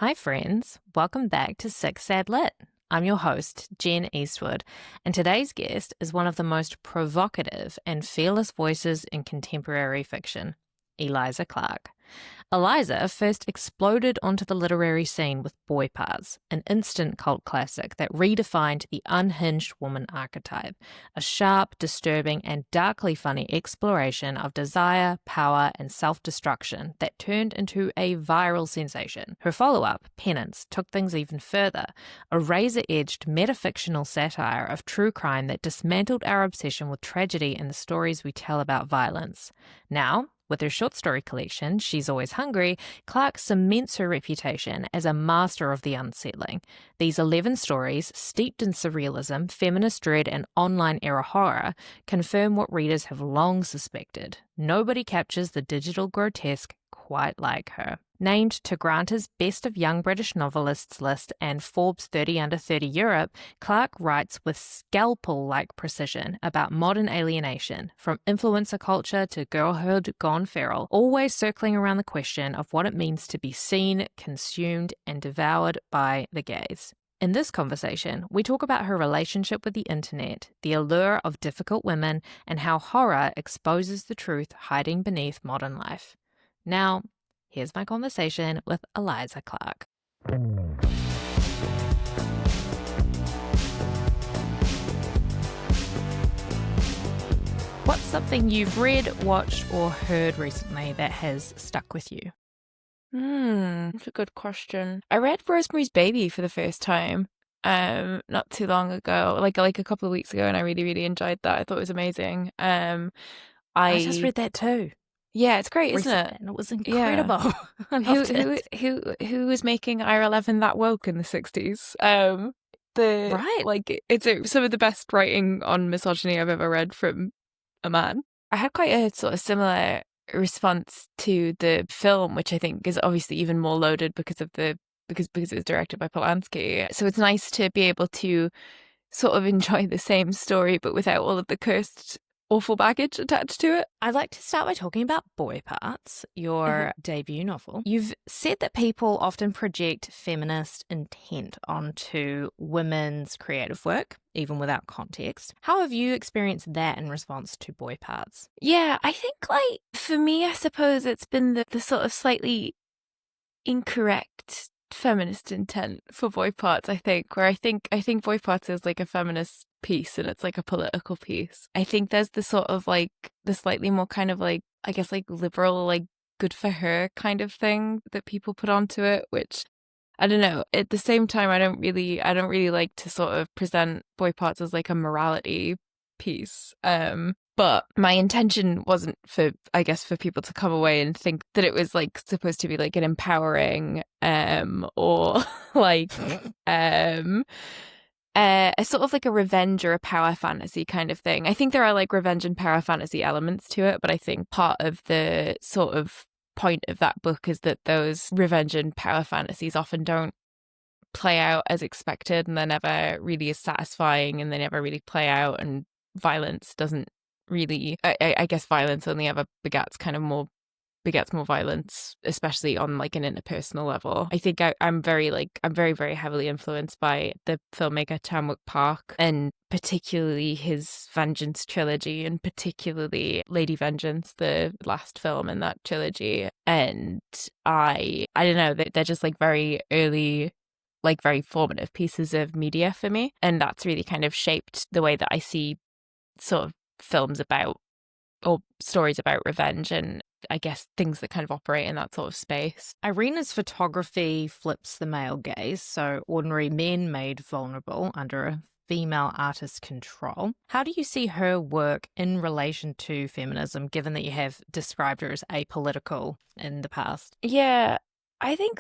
Hi, friends. Welcome back to Sick Sad Lit. I'm your host, Jen Eastwood, and today's guest is one of the most provocative and fearless voices in contemporary fiction, Eliza Clark. Eliza first exploded onto the literary scene with Boy Parts, an instant cult classic that redefined the unhinged woman archetype, a sharp, disturbing, and darkly funny exploration of desire, power, and self-destruction that turned into a viral sensation. Her follow-up, Penance, took things even further, a razor-edged metafictional satire of true crime that dismantled our obsession with tragedy in the stories we tell about violence. Now, with her short story collection, She's Always Hungry, Clark cements her reputation as a master of the unsettling. These 11 stories, steeped in surrealism, feminist dread, and online era horror, confirm what readers have long suspected. Nobody captures the digital grotesque quite like her. Named to Granta's Best of Young British Novelists list and Forbes 30 Under 30 Europe, Clark writes with scalpel-like precision about modern alienation, from influencer culture to girlhood gone feral, always circling around the question of what it means to be seen, consumed, and devoured by the gaze. In this conversation, we talk about her relationship with the internet, the allure of difficult women, and how horror exposes the truth hiding beneath modern life. Now, here's my conversation with Eliza Clark. What's something you've read, watched, or heard recently that has stuck with you? That's a good question. I read Rosemary's Baby for the first time not too long ago, like a couple of weeks ago, and I really, really enjoyed that. I thought it was amazing. I just read that too. Yeah, it's great, isn't Recently, it? and it was incredible. Yeah. I loved it. Who was making IR11 that woke in the 60s? Right. It's some of the best writing on misogyny I've ever read from a man. I had quite a sort of similar response to the film, which I think is obviously even more loaded because it was directed by Polanski. So it's nice to be able to sort of enjoy the same story but without all of the cursed awful baggage attached to it. I'd like to start by talking about Boy Parts, your debut novel. You've said that people often project feminist intent onto women's creative work, even without context. How have you experienced that in response to Boy Parts? Yeah, I think, like, for me, I suppose it's been the sort of slightly incorrect feminist intent for Boy Parts, I think, where I think Boy Parts is like a feminist piece and it's like a political piece. I think there's the sort of like the slightly more kind of like, I guess, like liberal, like good for her kind of thing that people put onto it, which I don't know. At the same time, I don't really like to sort of present Boy Parts as like a morality piece. But my intention wasn't for people to come away and think that it was like supposed to be like an empowering or like a sort of like a revenge or a power fantasy kind of thing. I think there are like revenge and power fantasy elements to it, but I think part of the sort of point of that book is that those revenge and power fantasies often don't play out as expected, and they're never really as satisfying, and they never really play out, and violence doesn't really, I guess violence only ever begets more violence, especially on like an interpersonal level. I think I'm very, very heavily influenced by the filmmaker Chan-wook Park, and particularly his Vengeance trilogy, and particularly Lady Vengeance, the last film in that trilogy. And I don't know, they're just like very early, like very formative pieces of media for me, and that's really kind of shaped the way that I see sort of films about or stories about revenge, and I guess things that kind of operate in that sort of space. Irina's photography flips the male gaze, so ordinary men made vulnerable under a female artist's control. How do you see her work in relation to feminism, given that you have described her as apolitical in the past? Yeah, I think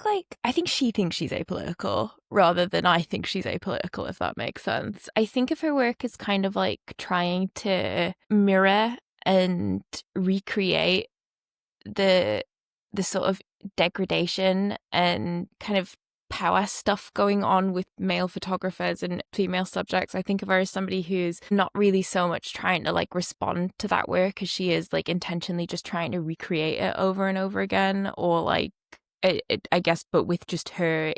she thinks she's apolitical rather than I think she's apolitical, if that makes sense. I think of her work as kind of like trying to mirror and recreate the sort of degradation and kind of power stuff going on with male photographers and female subjects. I think of her as somebody who's not really so much trying to like respond to that work as she is like intentionally just trying to recreate it over and over again, or like I guess, but with just her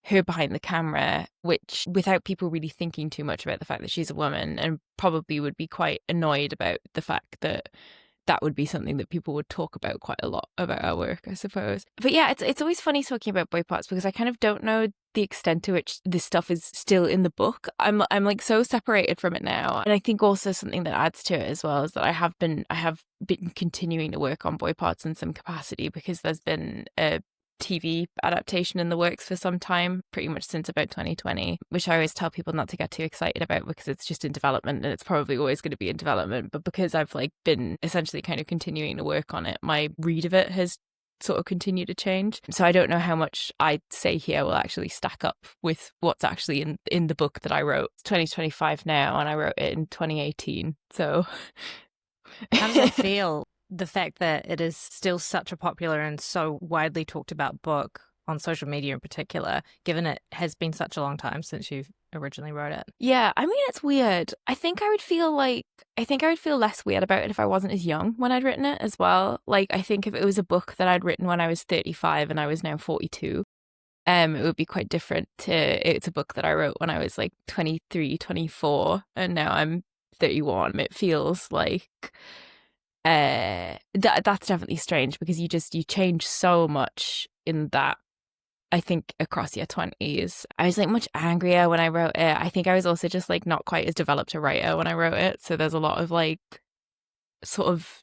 behind the camera, which without people really thinking too much about the fact that she's a woman, and probably would be quite annoyed about the fact that that would be something that people would talk about quite a lot about our work, I suppose. But yeah, it's always funny talking about boy parts because I kind of don't know the extent to which this stuff is still in the book. I'm like so separated from it now. And I think also something that adds to it as well is that I have been continuing to work on boy parts in some capacity because there's been a TV adaptation in the works for some time, pretty much since about 2020, which I always tell people not to get too excited about because it's just in development and it's probably always going to be in development. But because I've like been essentially kind of continuing to work on it, my read of it has sort of continued to change. So I don't know how much I say here will actually stack up with what's actually in the book that I wrote. It's 2025 now and I wrote it in 2018. So how does it feel? The fact that it is still such a popular and so widely talked about book on social media in particular, given it has been such a long time since you originally wrote it. Yeah, I mean, it's weird. I think I would feel less weird about it if I wasn't as young when I'd written it as well. Like, I think if it was a book that I'd written when I was 35 and I was now 42, it would be quite different to it's a book that I wrote when I was like 23, 24, and now I'm 31. It feels like that's definitely strange because you change so much in that. I think across your 20s, I was like much angrier when I wrote it. I think I was also just like not quite as developed a writer when I wrote it. So there's a lot of like sort of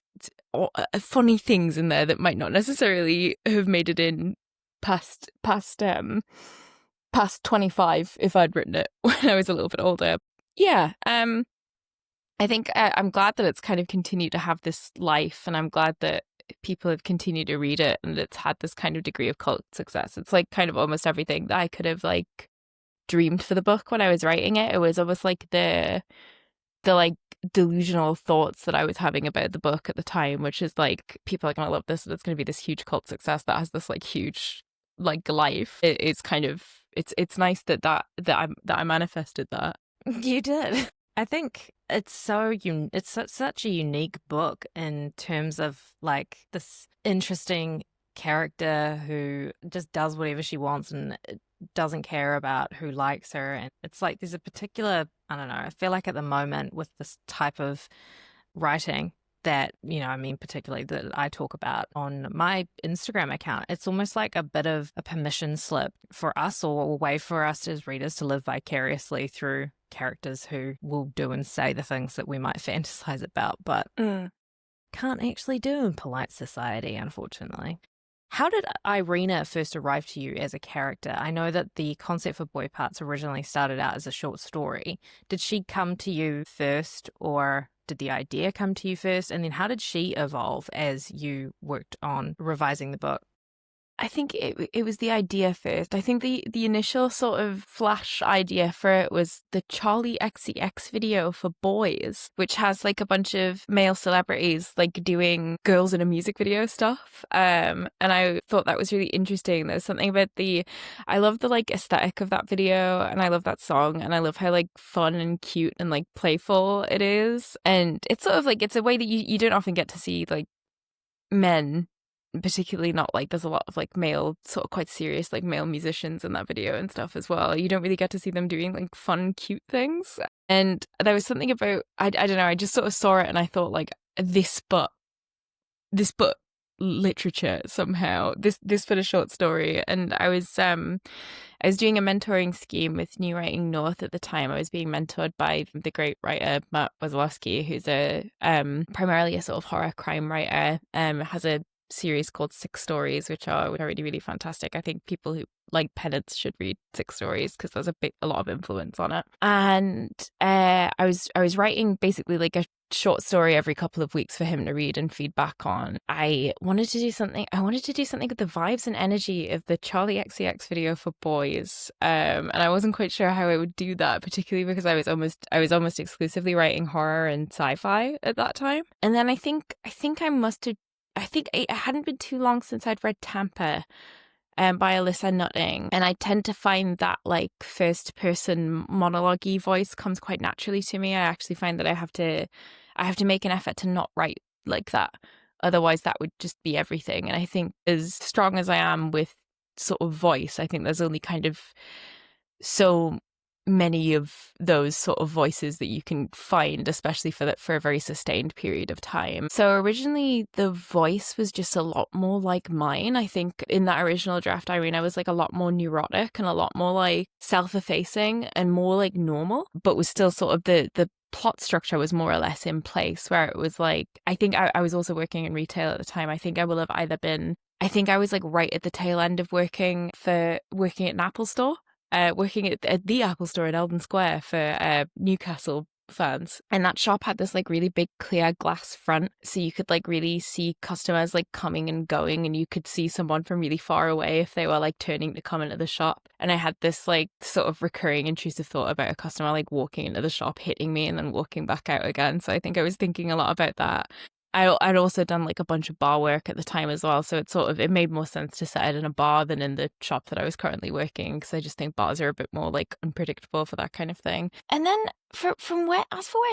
funny things in there that might not necessarily have made it in past 25 if I'd written it when I was a little bit older. Yeah. I think I'm glad that it's kind of continued to have this life, and I'm glad that people have continued to read it and it's had this kind of degree of cult success. It's like kind of almost everything that I could have like dreamed for the book when I was writing it. It was almost like the like delusional thoughts that I was having about the book at the time, which is like people are going to love this and it's going to be this huge cult success that has this like huge like life. It's kind of it's nice that I manifested that. You did. I think it's such a unique book in terms of like this interesting character who just does whatever she wants and doesn't care about who likes her. And it's like there's a particular, I don't know, I feel like at the moment with this type of writing that, I mean, particularly that I talk about on my Instagram account, it's almost like a bit of a permission slip for us or a way for us as readers to live vicariously through characters who will do and say the things that we might fantasize about, but can't actually do in polite society, unfortunately. How did Irina first arrive to you as a character? I know that the concept for Boy Parts originally started out as a short story. Did she come to you first, or did the idea come to you first? And then how did she evolve as you worked on revising the book? I think it was the idea first. I think the initial sort of flash idea for it was the Charlie XCX video for boys, which has like a bunch of male celebrities like doing girls in a music video stuff. And I thought that was really interesting. There's something about I love the like aesthetic of that video, and I love that song, and I love how like fun and cute and like playful it is. And it's sort of like, it's a way that you don't often get to see like men, particularly not like there's a lot of like male sort of quite serious like male musicians in that video and stuff as well. You don't really get to see them doing like fun cute things. And there was something about I don't know, I just sort of saw it and I thought like this book literature somehow, this bit of short story. And I was doing a mentoring scheme with New Writing North at the time. I was being mentored by the great writer Matt Wazlowski, who's a primarily a sort of horror crime writer, has a series called Six Stories, which are really, really fantastic. I think people who like Penance should read Six Stories because there's a lot of influence on it. And I was writing basically like a short story every couple of weeks for him to read and feedback on. I wanted to do something with the vibes and energy of the Charlie XCX video for boys. And I wasn't quite sure how I would do that, particularly because I was almost exclusively writing horror and sci-fi at that time. And then I think it hadn't been too long since I'd read Tampa by Alyssa Nutting, and I tend to find that like first person monologue-y voice comes quite naturally to me. I actually find that I have to make an effort to not write like that Otherwise, that would just be everything. And I think as strong as I am with sort of voice, I think there's only kind of so many of those sort of voices that you can find, especially for a very sustained period of time. So originally the voice was just a lot more like mine. I think in that original draft, Irene, I was like a lot more neurotic and a lot more like self-effacing and more like normal, but was still sort of the plot structure was more or less in place, where it was like, I think I was also working in retail at the time. I think I will have either been, I think I was like right at the tail end of working at an Apple store. Working at the Apple store in Eldon Square for Newcastle fans. And that shop had this like really big clear glass front, so you could like really see customers like coming and going, and you could see someone from really far away if they were like turning to come into the shop. And I had this like sort of recurring intrusive thought about a customer like walking into the shop, hitting me, and then walking back out again. So I think I was thinking a lot about that. I'd also done like a bunch of bar work at the time as well, so it made more sense to set it in a bar than in the shop that I was currently working, because I just think bars are a bit more like unpredictable for that kind of thing. And then from where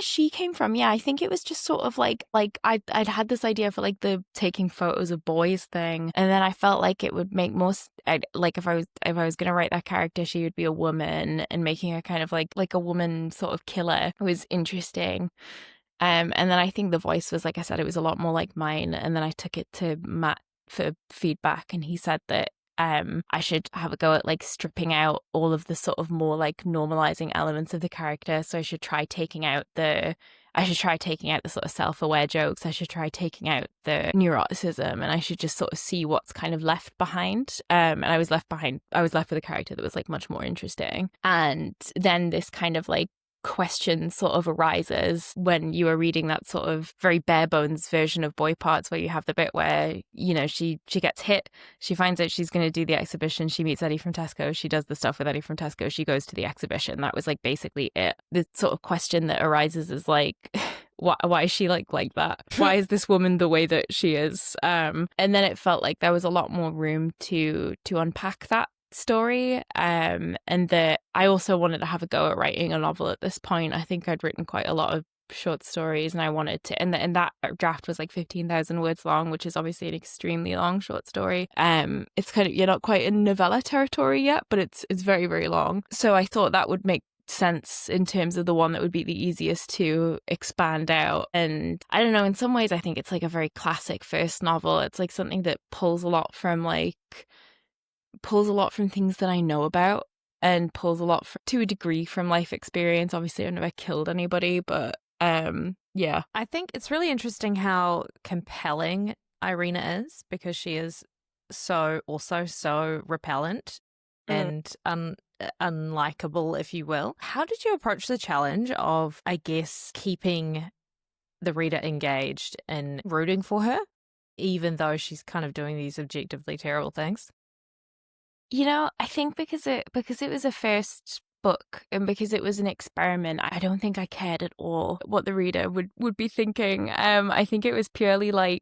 she came from, yeah, I think it was just sort of like I'd had this idea for like the taking photos of boys thing, and then I felt like it would make most like if I was gonna write that character, she would be a woman, and making her kind of like a woman sort of killer was interesting. And then I think the voice was, like I said, it was a lot more like mine. And then I took it to Matt for feedback, and he said that I should have a go at like stripping out all of the sort of more like normalizing elements of the character. So I should try taking out the sort of self-aware jokes. I should try taking out the neuroticism, and I should just sort of see what's kind of left behind. And I was left with a character that was like much more interesting. And then this kind of like question sort of arises when you are reading that sort of very bare bones version of Boy Parts, where you have the bit where, you know, she gets hit, she finds out she's going to do the exhibition, she meets Eddie from Tesco, she does the stuff with Eddie from Tesco, she goes to the exhibition. That was like basically it. The sort of question that arises is like, why is she like that? Why is this woman the way that she is? And then it felt like there was a lot more room to unpack that story, and that I also wanted to have a go at writing a novel at this point. I think I'd written quite a lot of short stories, and I wanted to, and that draft was like 15,000 words long, which is obviously an extremely long short story. It's kind of, you're not quite in novella territory yet, but it's very, very long. So I thought that would make sense in terms of the one that would be the easiest to expand out. And I don't know, in some ways I think it's like a very classic first novel. It's like something that pulls a lot from things that I know about, and pulls a lot to a degree from life experience. Obviously I've never killed anybody, but yeah. I think it's really interesting how compelling Irina is, because she is so repellent and unlikable, if you will. How did you approach the challenge of, I guess, keeping the reader engaged and rooting for her, even though she's kind of doing these objectively terrible things? You know, I think because it was a first book, and because it was an experiment, I don't think I cared at all what the reader would be thinking. I think it was purely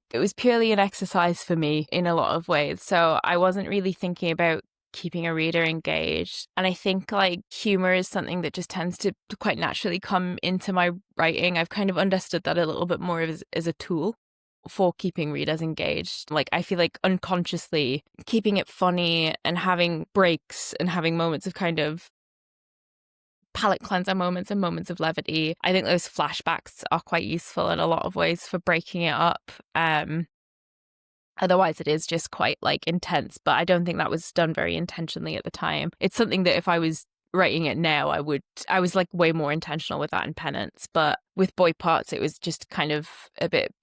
an exercise for me in a lot of ways. So I wasn't really thinking about keeping a reader engaged. And I think like humor is something that just tends to quite naturally come into my writing. I've kind of understood that a little bit more as a tool for keeping readers engaged. Like I feel like unconsciously keeping it funny and having breaks and having moments of kind of palate cleanser moments and moments of levity. I think those flashbacks are quite useful in a lot of ways for breaking it up. Otherwise it is just quite like intense, but I don't think that was done very intentionally at the time. It's something that if I was writing it now, I was like way more intentional with that in Penance. But with Boy Parts, it was just kind of a bit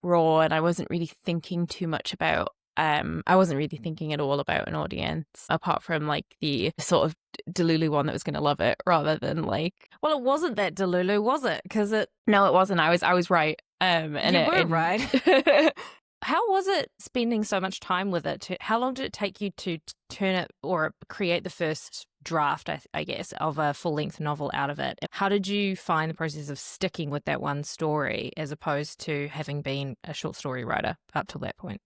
raw, and I wasn't really thinking too much about I wasn't really thinking at all about an audience, apart from like the sort of Delulu one that was going to love it, rather than like, well, it wasn't that Delulu, was it? Because no, it wasn't. I was right. And you were right. How was it spending so much time with it? How long did it take you to turn it or create the first draft, I guess, of a full-length novel out of it? How did you find the process of sticking with that one story as opposed to having been a short story writer up till that point?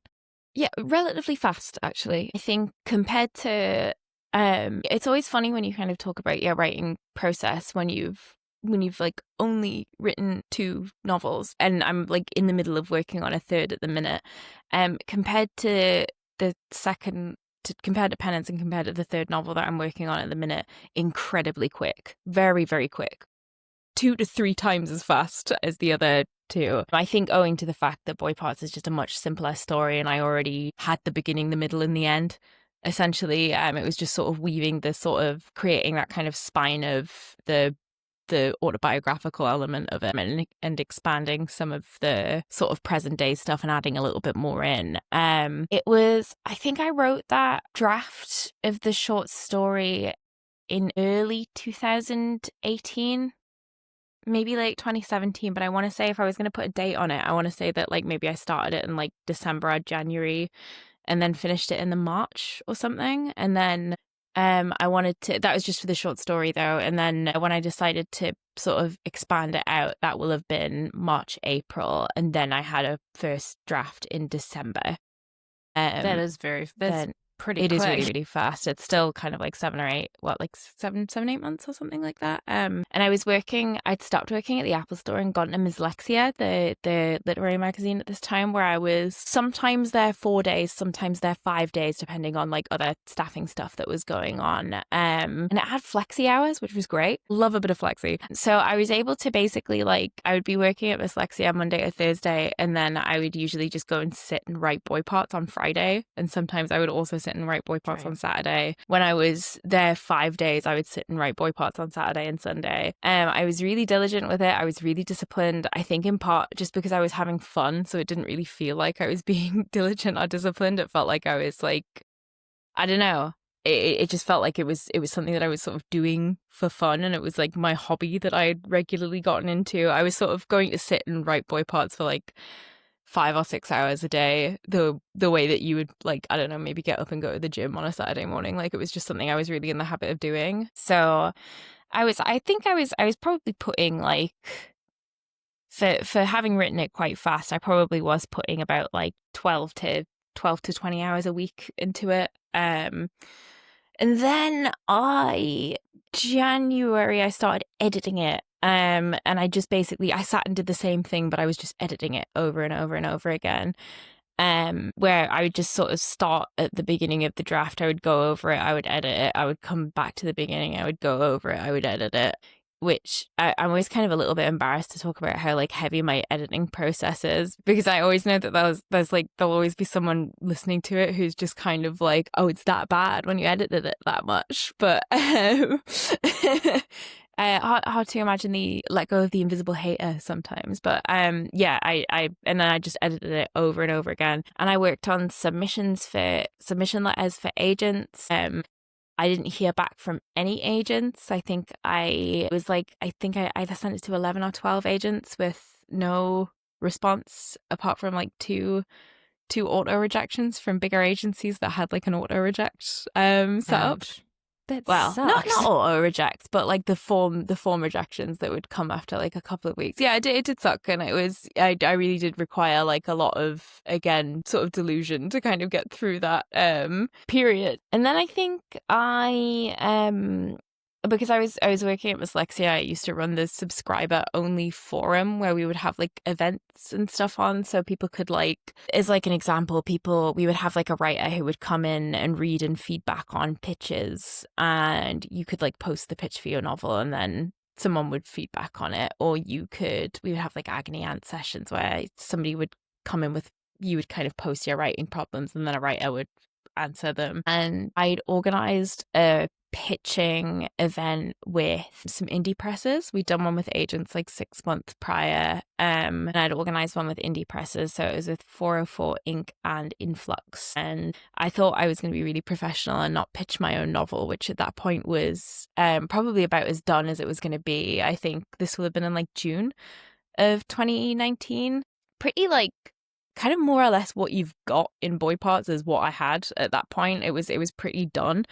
Yeah, relatively fast, actually. I think compared to, it's always funny when you kind of talk about your writing process when you've when you've like only written 2 novels, and I'm like in the middle of working on a third at the minute, compared to the second, compared to Penance and compared to the third novel that I'm working on at the minute, incredibly quick, very, very quick, 2 to 3 times as fast as the other 2. I think owing to the fact that Boy Parts is just a much simpler story, and I already had the beginning, the middle, and the end. Essentially, it was just sort of weaving the sort of creating that kind of spine of the autobiographical element of it, and expanding some of the sort of present day stuff and adding a little bit more in. It was, I think I wrote that draft of the short story in early 2018, maybe late 2017, but I want to say, if I was going to put a date on it, I want to say that like maybe I started it in like December or January and then finished it in the March or something. And then I wanted to, that was just for the short story though. And then when I decided to sort of expand it out, that will have been March, April. And then I had a first draft in December. That's pretty it quick. is really, really fast. It's still kind of like 7 or 8, like 8 months or something like that. And I'd stopped working at the Apple Store and gotten a Mislexia, the literary magazine at this time, where I was sometimes there 4 days, sometimes there 5 days, depending on like other staffing stuff that was going on. And it had flexi hours, which was great. Love a bit of flexi. So I was able to basically like, I would be working at Mislexia Monday or Thursday, and then I would usually just go and sit and write boy parts on Friday. And sometimes I would also sit and write boy parts on Saturday. When I was there 5 days, I would sit and write boy parts on Saturday and Sunday. I was really diligent with it. I was really disciplined, I think in part just because I was having fun, so it didn't really feel like I was being diligent or disciplined. It felt like I was like, I don't know, it just felt like it was something that I was sort of doing for fun, and it was like my hobby that I had regularly gotten into. I was sort of going to sit and write boy parts for like 5 or 6 hours a day, the way that you would, like, I don't know, maybe get up and go to the gym on a Saturday morning. Like, it was just something I was really in the habit of doing. So I think I was probably putting like, for having written it quite fast, I probably was putting about like 12 to 20 hours a week into it. And then January I started editing it. And I just basically, I sat and did the same thing, but I was just editing it over and over and over again. Where I would just sort of start at the beginning of the draft, I would go over it, I would edit it, I would come back to the beginning, I would go over it, I would edit it, which I'm always kind of a little bit embarrassed to talk about how like heavy my editing process is, because I always know that there'll always be someone listening to it who's just kind of like, oh, it's that bad when you edited it that much. But hard to imagine the let go of the invisible hater sometimes. But yeah, I and then I just edited it over and over again, and I worked on submission letters for agents. I didn't hear back from any agents. I think I either sent it to 11 or 12 agents with no response, apart from like two auto rejections from bigger agencies that had like an auto reject set up. That Well, sucks. not auto reject, but like the form rejections that would come after like a couple of weeks. Yeah, it did suck, and it was I really did require like a lot of, again, sort of delusion to kind of get through that period. And then I think because I was working at Dyslexia, I used to run the subscriber only forum where we would have like events and stuff on, so people could, like, as like an example, we would have like a writer who would come in and read and feedback on pitches, and you could like post the pitch for your novel and then someone would feedback on it, or we would have like agony aunt sessions where somebody would come in you would kind of post your writing problems and then a writer would answer them. And I'd organized a pitching event with some indie presses. We'd done one with agents like 6 months prior, and I'd organized one with indie presses, so it was with 404 Inc. and Influx. And I thought I was going to be really professional and not pitch my own novel, which at that point was probably about as done as it was going to be. I think this will have been in like June of 2019. Pretty like kind of more or less what you've got in boy parts is what I had at that point. It was pretty done.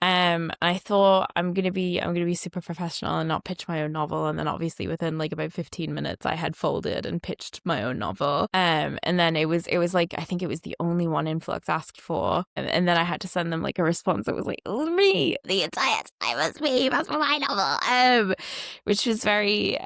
I thought I'm gonna be super professional and not pitch my own novel. And then obviously within like about 15 minutes, I had folded and pitched my own novel. And then it was like, I think it was the only one Influx asked for. And then I had to send them like a response that was like, it was me the entire time, it was me, that's for my novel. Which was very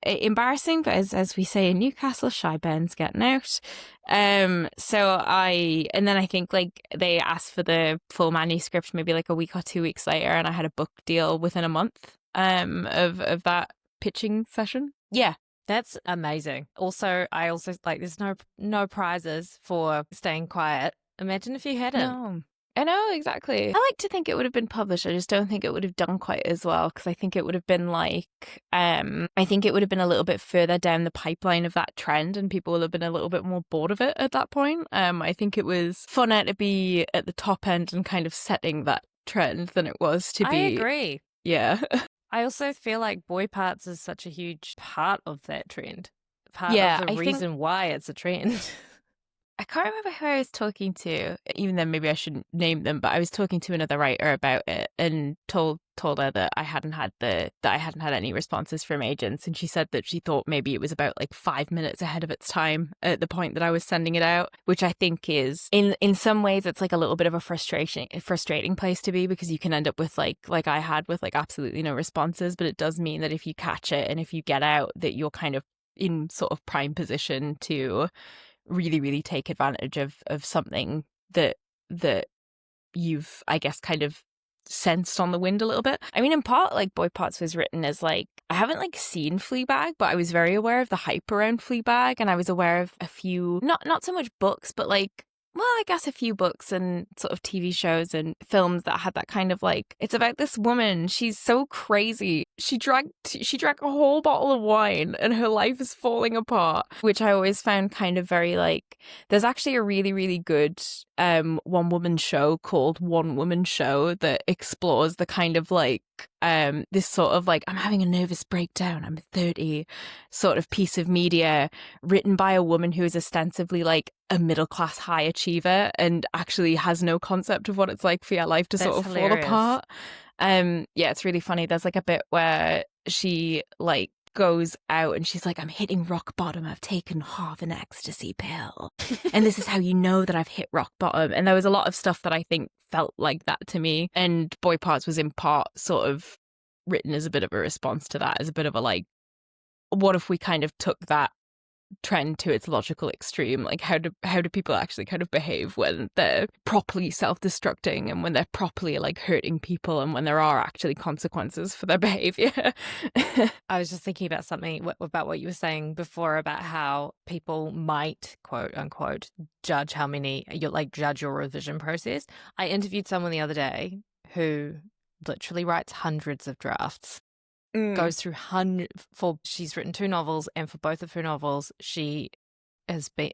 embarrassing, but as we say in Newcastle, shy Ben's getting out. And then I think like they asked for the full manuscript maybe like a week or 2 weeks later, and I had a book deal within a month of that pitching session. Yeah. That's amazing. Also, I also like there's no prizes for staying quiet. Imagine if you hadn't. No. I know, exactly. I like to think it would have been published. I just don't think it would have done quite as well, because I think it would have been like, I think it would have been a little bit further down the pipeline of that trend, and people would have been a little bit more bored of it at that point. I think it was funner to be at the top end and kind of setting that trend than it was to be. I agree. Yeah. I also feel like boy parts is such a huge part of that trend. Part Yeah, of the I reason think- why it's a trend. I can't remember who I was talking to, even then maybe I shouldn't name them, but I was talking to another writer about it and told her that I hadn't had any responses from agents, and she said that she thought maybe it was about like 5 minutes ahead of its time at the point that I was sending it out, which I think is in some ways it's like a little bit of a frustrating place to be, because you can end up with like I had with like absolutely no responses, but it does mean that if you catch it and if you get out, that you're kind of in sort of prime position to really, really take advantage of something that you've, I guess, kind of sensed on the wind a little bit. I mean, in part, like Boy Parts was written as like, I haven't like seen Fleabag, but I was very aware of the hype around Fleabag, and I was aware of a few, not so much books, but like, well, I guess a few books and sort of TV shows and films that had that kind of like, it's about this woman. She's so crazy. She drank a whole bottle of wine and her life is falling apart, which I always found kind of very like, there's actually a really, really good one woman show called One Woman Show that explores the kind of like, this sort of like, I'm having a nervous breakdown, I'm 30 sort of piece of media written by a woman who is ostensibly like a middle-class high achiever and actually has no concept of what it's like for your life to sort of hilarious. fall apart. Yeah, it's really funny. There's like a bit where she like goes out and she's like, I'm hitting rock bottom, I've taken half an ecstasy pill and this is how you know that I've hit rock bottom. And there was a lot of stuff that I think felt like that to me, and Boy Parts was in part sort of written as a bit of a response to that, as a bit of a like, what if we kind of took that trend to its logical extreme? Like how do people actually kind of behave when they're properly self-destructing and when they're properly like hurting people and when there are actually consequences for their behavior? I was just thinking about something about what you were saying before about how people might quote unquote judge your revision process. I interviewed someone the other day who literally writes hundreds of drafts. Goes through she's written 2 novels, and for both of her novels she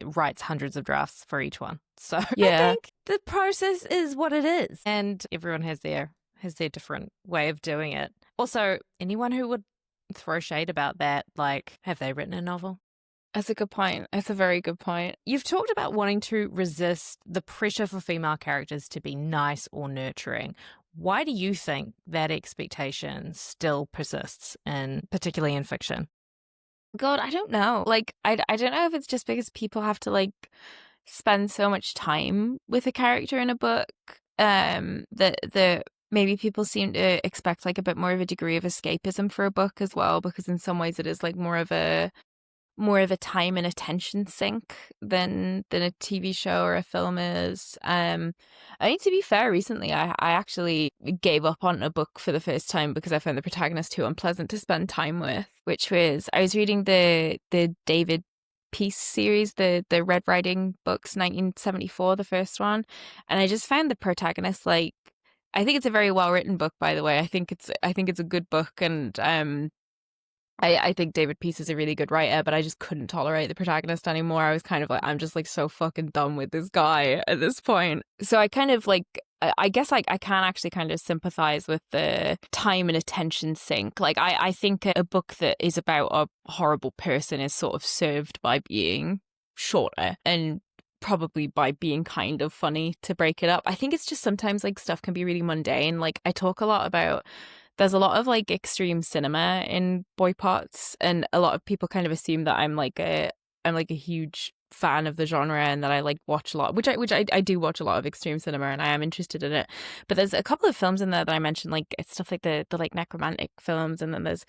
writes hundreds of drafts for each one. So Yeah. I think the process is what it is, and everyone has their different way of doing it. Also, anyone who would throw shade about that, like, have they written a novel? That's a good point. That's a very good point. You've talked about wanting to resist the pressure for female characters to be nice or nurturing. Why do you think that expectation still persists, particularly in fiction? God, I don't know. Like, I don't know if it's just because people have to like spend so much time with a character in a book, that maybe people seem to expect like a bit more of a degree of escapism for a book as well, because in some ways it is like more of a time and attention sink than a TV show or a film is. I think, to be fair, recently I actually gave up on a book for the first time because I found the protagonist too unpleasant to spend time with, which was, I was reading the David Peace series, the Red Riding books, 1974, the first one, and I just found the protagonist like, I think it's a very well written book, by the way. I think it's a good book, and I think David Peace is a really good writer, but I just couldn't tolerate the protagonist anymore. I was kind of like, I'm just like so fucking done with this guy at this point. So I kind of like, I guess like I can actually kind of sympathize with the time and attention sink. Like I think a book that is about a horrible person is sort of served by being shorter and probably by being kind of funny to break it up. I think it's just sometimes like stuff can be really mundane. Like I talk a lot about, there's a lot of like extreme cinema in boy parts, and a lot of people kind of assume that I'm like a huge fan of the genre and that I like watch a lot, which I do watch a lot of extreme cinema and I am interested in it. But there's a couple of films in there that I mentioned, like it's stuff like the like necromantic films, and then there's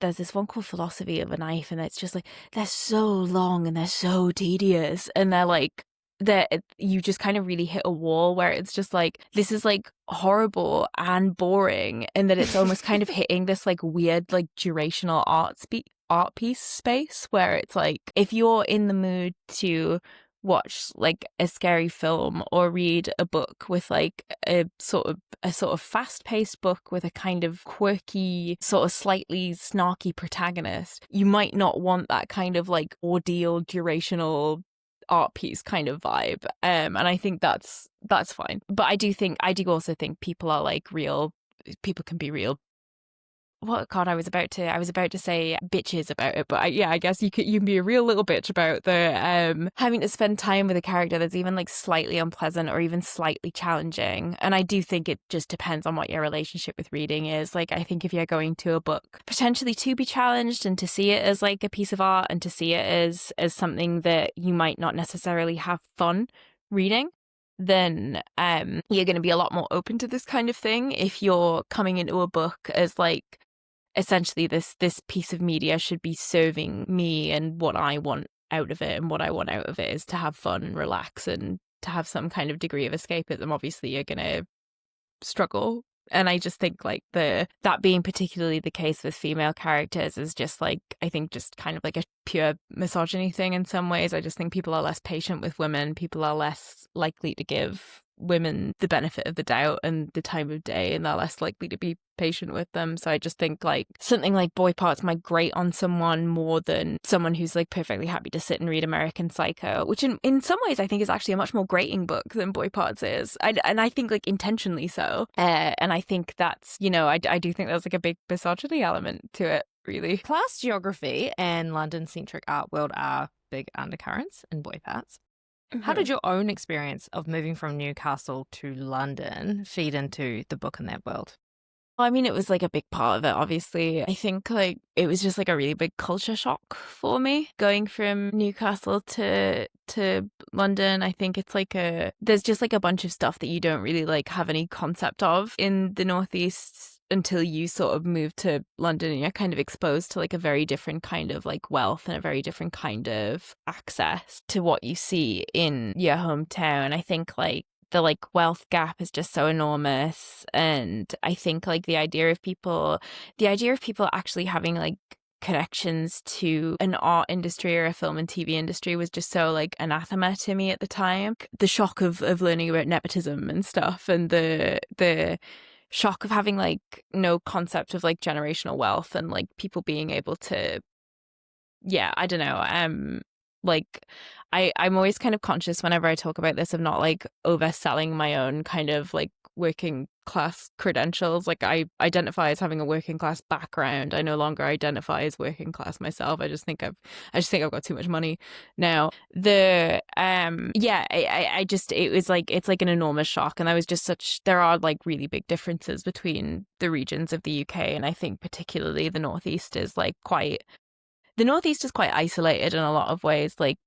this one called Philosophy of a Knife, and it's just like they're so long and they're so tedious, and they're like you just kind of really hit a wall where it's just like, this is like horrible and boring, and that it's almost kind of hitting this like weird like durational art piece space where it's like, if you're in the mood to watch like a scary film or read a book with like a sort of fast-paced book with a kind of quirky, sort of slightly snarky protagonist, you might not want that kind of like ordeal durational art piece kind of vibe, and I think that's fine. But I do also think people are like real, people can be real, what God, I was about to say bitches about it, but I guess you can be a real little bitch about the having to spend time with a character that's even like slightly unpleasant or even slightly challenging. And I do think it just depends on what your relationship with reading is. Like, I think if you're going to a book potentially to be challenged and to see it as like a piece of art and to see it as something that you might not necessarily have fun reading, then you're going to be a lot more open to this kind of thing. If you're coming into a book as like, essentially this piece of media should be serving me and what I want out of it, and what I want out of it is to have fun and relax and to have some kind of degree of escapism, obviously you're going to struggle. And I just think like that being particularly the case with female characters is just like, I think just kind of like a pure misogyny thing in some ways. I just think people are less patient with women. People are less likely to give women the benefit of the doubt and the time of day, and they're less likely to be patient with them. So I just think like something like Boy Parts might grate on someone more than someone who's like perfectly happy to sit and read American Psycho, which in some ways I think is actually a much more grating book than Boy Parts is, and I think like intentionally so, and I think that's, you know, I do think there's like a big misogyny element to it, really. Class geography and London-centric art world are big undercurrents in Boy Parts. Mm-hmm. How did your own experience of moving from Newcastle to London feed into the book and that world? Well, I mean, it was like a big part of it, obviously. I think like it was just like a really big culture shock for me going from Newcastle to London. I think it's like there's just like a bunch of stuff that you don't really like have any concept of in the Northeast until you sort of move to London, and you're kind of exposed to like a very different kind of like wealth and a very different kind of access to what you see in your hometown. I think like the like wealth gap is just so enormous, and I think like the idea of people actually having like connections to an art industry or a film and TV industry was just so like anathema to me at the time. The shock of learning about nepotism and stuff, and the shock of having like no concept of like generational wealth and like people being able to, yeah, I don't know, like I'm always kind of conscious whenever I talk about this of not like overselling my own kind of like working class credentials. Like I identify as having a working class background. I no longer identify as working class myself. I just think I've got too much money now. It's like an enormous shock, and there are like really big differences between the regions of the UK, and I think particularly the Northeast is quite isolated in a lot of ways, like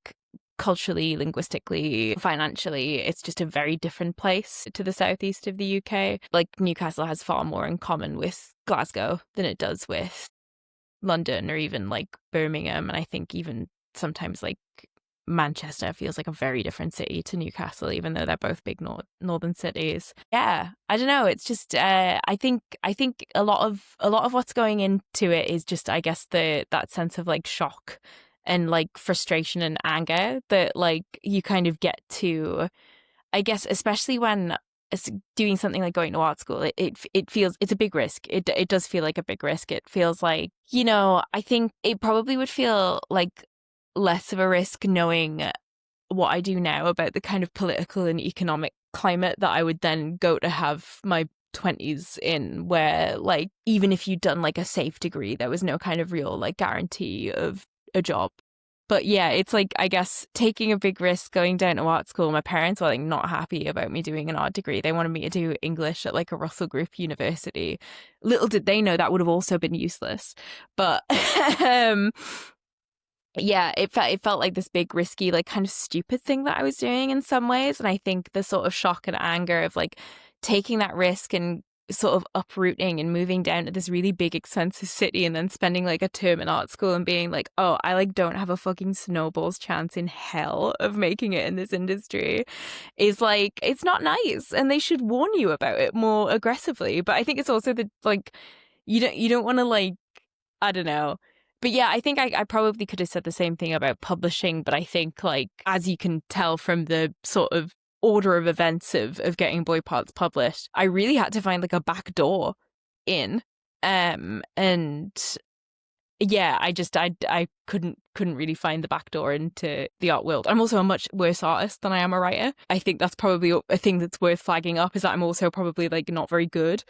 culturally, linguistically, financially. It's just a very different place to the southeast of the UK. Like Newcastle has far more in common with Glasgow than it does with London or even like Birmingham, and I think even sometimes like Manchester feels like a very different city to Newcastle, even though they're both big northern cities. Yeah, I don't know. It's just I think a lot of what's going into it is just, I guess, that sense of like shock and like frustration and anger that like you kind of get to, I guess, especially when doing something like going to art school. It feels, it's a big risk. It does feel like a big risk. It feels like, you know, I think it probably would feel like less of a risk knowing what I do now about the kind of political and economic climate that I would then go to have my 20s in, where like even if you'd done like a safe degree, there was no kind of real like guarantee of a job. But yeah, it's like, I guess, taking a big risk going down to art school. My parents were like not happy about me doing an art degree. They wanted me to do English at like a Russell Group university. Little did they know that would have also been useless. But yeah, it felt like this big, risky, like kind of stupid thing that I was doing in some ways. And I think the sort of shock and anger of like taking that risk and sort of uprooting and moving down to this really big, expensive city and then spending like a term in art school and being like, oh, I like don't have a fucking snowball's chance in hell of making it in this industry is like, it's not nice. And they should warn you about it more aggressively. But I think it's also the like, you don't want to like, I don't know. But yeah, I think I probably could have said the same thing about publishing, but I think like, as you can tell from the sort of order of events of getting Boy Parts published, I really had to find like a back door in. And yeah, I couldn't really find the back door into the art world. I'm also a much worse artist than I am a writer. I think that's probably a thing that's worth flagging up, is that I'm also probably like not very good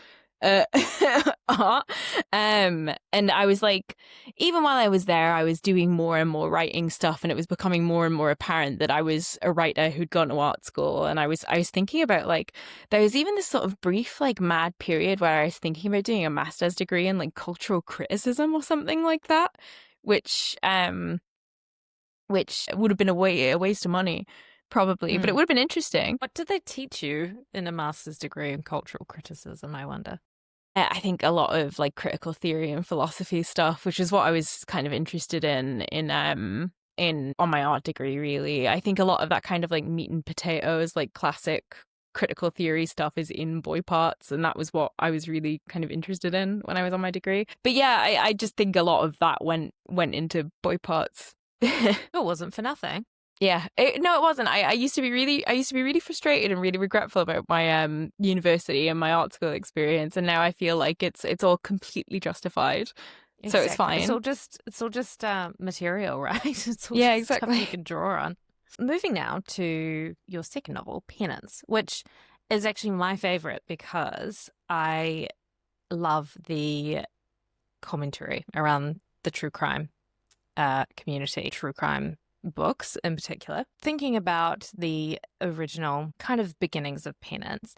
art. And I was like, even while I was there, I was doing more and more writing stuff, and it was becoming more and more apparent that I was a writer who'd gone to art school. And I was thinking about like, there was even this sort of brief like mad period where I was thinking about doing a master's degree in like cultural criticism or something like that, which would have been a waste of money probably, but it would have been interesting. What did they teach you in a master's degree in cultural criticism, I wonder? I think a lot of like critical theory and philosophy stuff, which is what I was kind of interested in on my art degree, really. I think a lot of that kind of like meat and potatoes, like classic critical theory stuff is in Boy Parts, and that was what I was really kind of interested in when I was on my degree. But yeah, I just think a lot of that went into Boy Parts. It wasn't for nothing. Yeah, no, it wasn't. I used to be really frustrated and really regretful about my university and my art school experience, and now I feel like it's all completely justified. Exactly. So it's fine. It's all just material, right? It's all yeah, just exactly. stuff you can draw on. Moving now to your second novel, Penance, which is actually my favorite because I love the commentary around the true crime community, true crime books in particular. Thinking about the original kind of beginnings of Penance,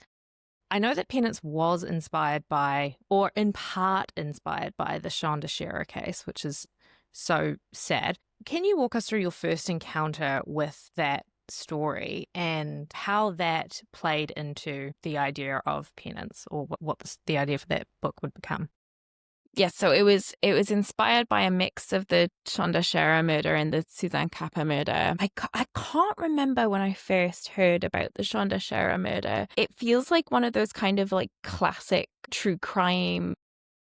I know that Penance was inspired by, or in part inspired by, the Shonda Scherer case, which is so sad. Can you walk us through your first encounter with that story and how that played into the idea of Penance, or what the idea for that book would become? Yes, so it was inspired by a mix of the Shonda Scherer murder and the Suzanne Kappa murder. I can't remember when I first heard about the Shonda Scherer murder. It feels like one of those kind of like classic true crime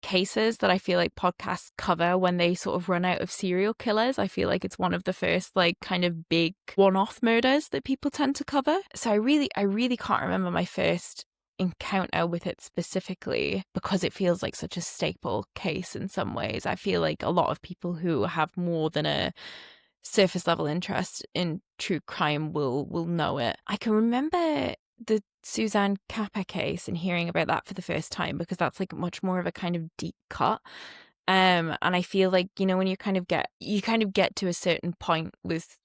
cases that I feel like podcasts cover when they sort of run out of serial killers. I feel like it's one of the first like kind of big one-off murders that people tend to cover. So I really can't remember my first encounter with it specifically, because it feels like such a staple case in some ways. I feel like a lot of people who have more than a surface level interest in true crime will know it. I can remember the Suzanne Kappa case and hearing about that for the first time, because that's like much more of a kind of deep cut. And I feel like, you know, when you kind of get to a certain point with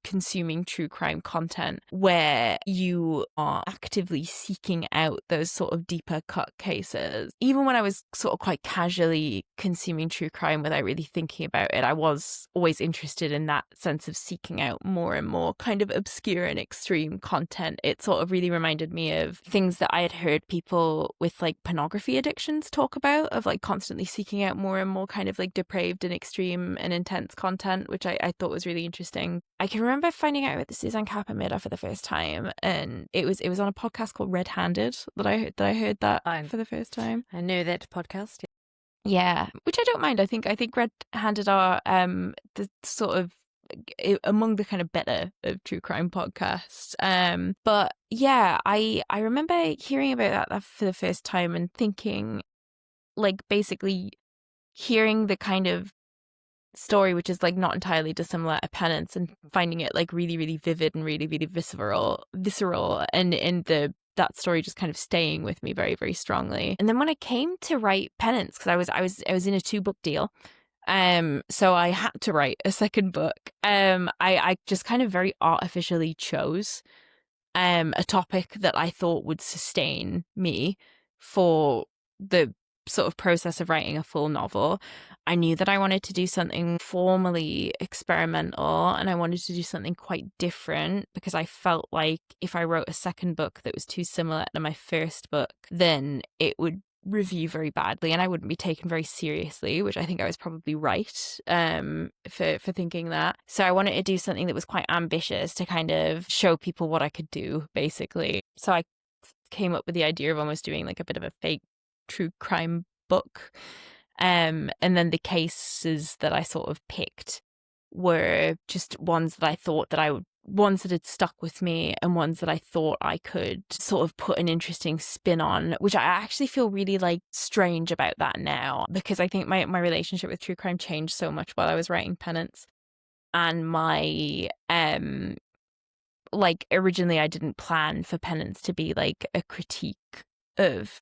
consuming true crime content where you are actively seeking out those sort of deeper cut cases. Even when I was sort of quite casually consuming true crime without really thinking about it, I was always interested in that sense of seeking out more and more kind of obscure and extreme content. It sort of really reminded me of things that I had heard people with like pornography addictions talk about, of like constantly seeking out more and more kind of like depraved and extreme and intense content, which I thought was really interesting. I can remember finding out about the Suzanne Kappa murder for the first time, and it was on a podcast called Red Handed that I heard that for the first time. I knew that podcast. Yeah, which I don't mind. I think Red Handed are the sort of among the kind of better of true crime podcasts. But yeah, I remember hearing about that for the first time and thinking, like, basically hearing the kind of story, which is like not entirely dissimilar to Penance, and finding it like really, really vivid and really, really visceral, and that story just kind of staying with me very, very strongly. And then when I came to write Penance, because I was in a 2-book deal, So I had to write a second book. I just kind of very artificially chose a topic that I thought would sustain me for the sort of process of writing a full novel. I knew that I wanted to do something formally experimental, and I wanted to do something quite different because I felt like if I wrote a second book that was too similar to my first book, then it would review very badly and I wouldn't be taken very seriously, which I think I was probably right for thinking that. So I wanted to do something that was quite ambitious to kind of show people what I could do, basically. So I came up with the idea of almost doing like a bit of a fake true crime book. And then the cases that I sort of picked were just ones that I thought that ones that had stuck with me and ones that I thought I could sort of put an interesting spin on, which I actually feel really like strange about that now, because I think my relationship with true crime changed so much while I was writing Penance. And my like originally I didn't plan for Penance to be like a critique of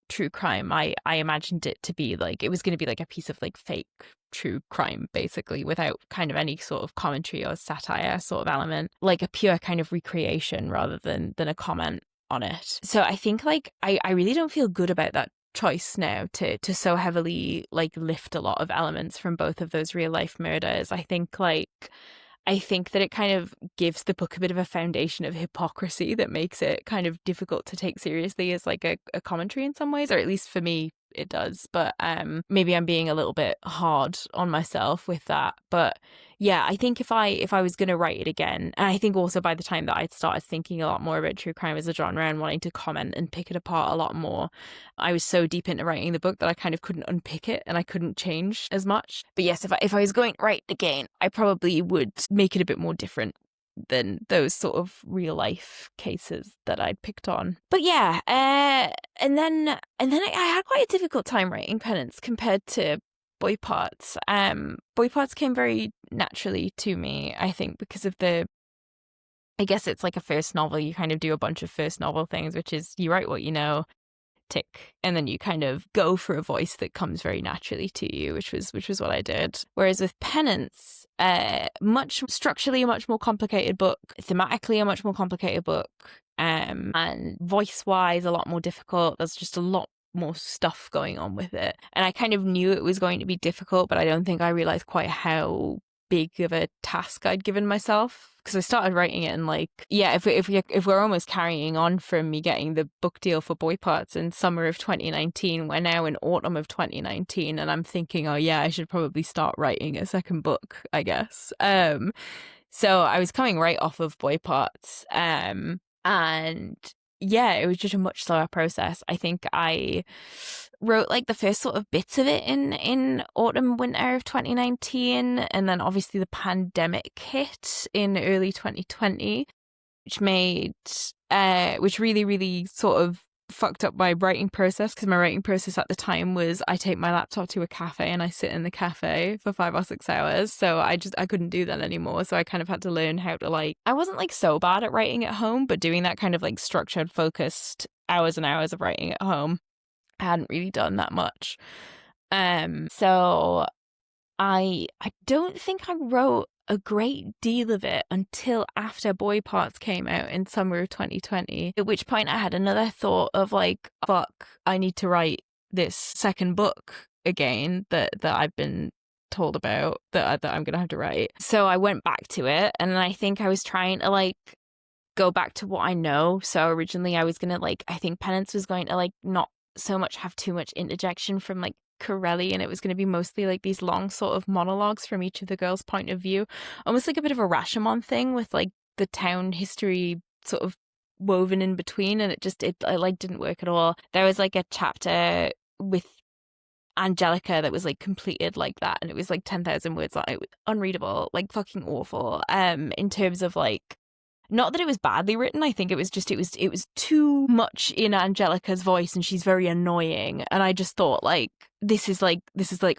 true crime. I imagined it to be like it was going to be like a piece of like fake true crime, basically, without kind of any sort of commentary or satire sort of element, like a pure kind of recreation rather than a comment on it. So I think like I really don't feel good about that choice now to so heavily like lift a lot of elements from both of those real life murders. I think that it kind of gives the book a bit of a foundation of hypocrisy that makes it kind of difficult to take seriously as like a commentary in some ways, or at least for me it does. But maybe I'm being a little bit hard on myself with that. But yeah, I think if I was going to write it again, and I think also by the time that I'd started thinking a lot more about true crime as a genre and wanting to comment and pick it apart a lot more, I was so deep into writing the book that I kind of couldn't unpick it and I couldn't change as much. But yes, if I was going to write it again, I probably would make it a bit more different than those sort of real life cases that I'd picked on. But yeah, and then I had quite a difficult time writing Penance compared to Boy Parts. Boy Parts came very naturally to me, I think, because of I guess it's like a first novel. You kind of do a bunch of first novel things, which is you write what you know, tick, and then you kind of go for a voice that comes very naturally to you, which was what I did. Whereas with Penance, much structurally a much more complicated book, thematically a much more complicated book, and voice wise a lot more difficult. There's just a lot more stuff going on with it, and I kind of knew it was going to be difficult, but I don't think I realized quite how big of a task I'd given myself, because I started writing it and like, yeah, if we're almost carrying on from me getting the book deal for Boy Parts in summer of 2019, we're now in autumn of 2019, and I'm thinking, oh yeah, I should probably start writing a second book, I guess. So I was coming right off of Boy Parts, and yeah, it was just a much slower process. I think I wrote like the first sort of bits of it in autumn, winter of 2019. And then obviously the pandemic hit in early 2020, which really, really sort of fucked up my writing process, because my writing process at the time was I take my laptop to a cafe and I sit in the cafe for 5 or 6 hours. So I couldn't do that anymore. So I kind of had to learn how to like, I wasn't like so bad at writing at home, but doing that kind of like structured, focused hours and hours of writing at home, I hadn't really done that much. So I don't think I wrote a great deal of it until after Boy Parts came out in summer of 2020, at which point I had another thought of like, fuck, I need to write this second book again that I've been told about that I'm gonna have to write. So I went back to it, and I think I was trying to like go back to what I know. So originally I was gonna like, I think Penance was going to like not so much have too much interjection from like Corelli, and it was going to be mostly like these long sort of monologues from each of the girls' point of view, almost like a bit of a Rashomon thing with like the town history sort of woven in between, and it like didn't work at all. There was like a chapter with Angelica that was like completed like that, and it was like 10,000 words long. It was unreadable, like fucking awful, in terms of like, not that it was badly written. I think it was too much in Angelica's voice, and she's very annoying. And I just thought like, this is like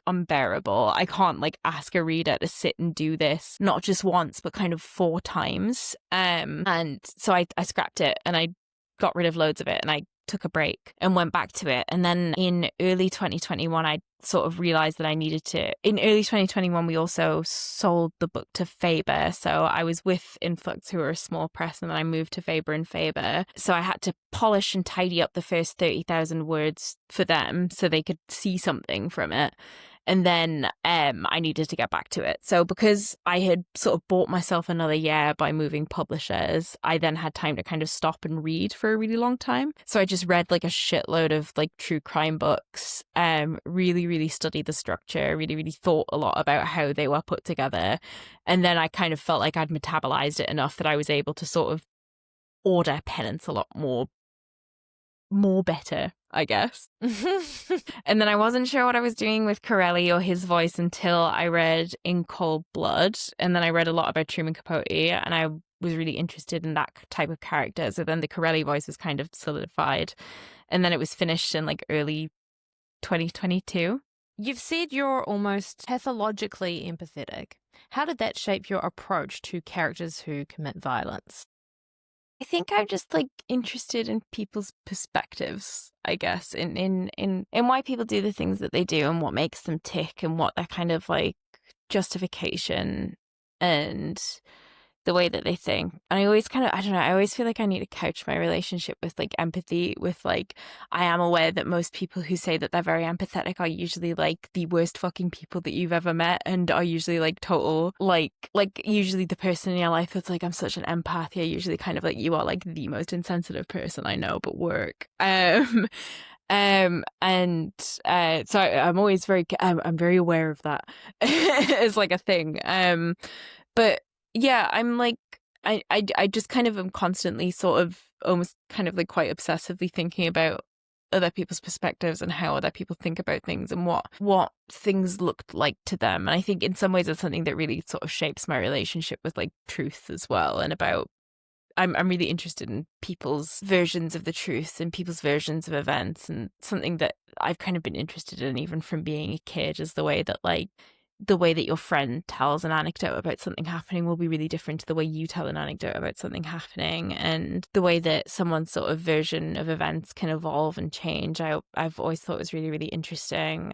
unbearable. I can't like ask a reader to sit and do this, not just once, but kind of 4 times. And so I scrapped it and I got rid of loads of it, and I took a break and went back to it. And then in early 2021, I sort of realized that I needed to. In early 2021, we also sold the book to Faber. So I was with Influx, who are a small press, and then I moved to Faber and Faber. So I had to polish and tidy up the first 30,000 words for them so they could see something from it. And then I needed to get back to it. So because I had sort of bought myself another year by moving publishers, I then had time to kind of stop and read for a really long time. So I just read like a shitload of like true crime books, really, really studied the structure, really, really thought a lot about how they were put together. And then I kind of felt like I'd metabolized it enough that I was able to sort of order Penance a lot more better, I guess. And then I wasn't sure what I was doing with Corelli or his voice until I read In Cold Blood. And then I read a lot about Truman Capote, and I was really interested in that type of character. So then the Corelli voice was kind of solidified. And then it was finished in like early 2022. You've said you're almost pathologically empathetic. How did that shape your approach to characters who commit violence? I think I'm just like interested in people's perspectives, I guess, in why people do the things that they do and what makes them tick and what their kind of like justification and the way that they think. And I always kind of, I don't know, I always feel like I need to couch my relationship with like empathy with like, I am aware that most people who say that they're very empathetic are usually like the worst fucking people that you've ever met and are usually like total, like usually the person in your life that's like, I'm such an empath. You're usually kind of like, you are like the most insensitive person I know, but work. So I'm always I'm very aware of that as like a thing. But yeah, I'm like, I just kind of am constantly sort of almost kind of like quite obsessively thinking about other people's perspectives and how other people think about things and what things looked like to them. And I think in some ways it's something that really sort of shapes my relationship with like truth as well. And about, I'm really interested in people's versions of the truth and people's versions of events, and something that I've kind of been interested in even from being a kid is the way that your friend tells an anecdote about something happening will be really different to the way you tell an anecdote about something happening, and the way that someone's sort of version of events can evolve and change. I've always thought was really, really interesting.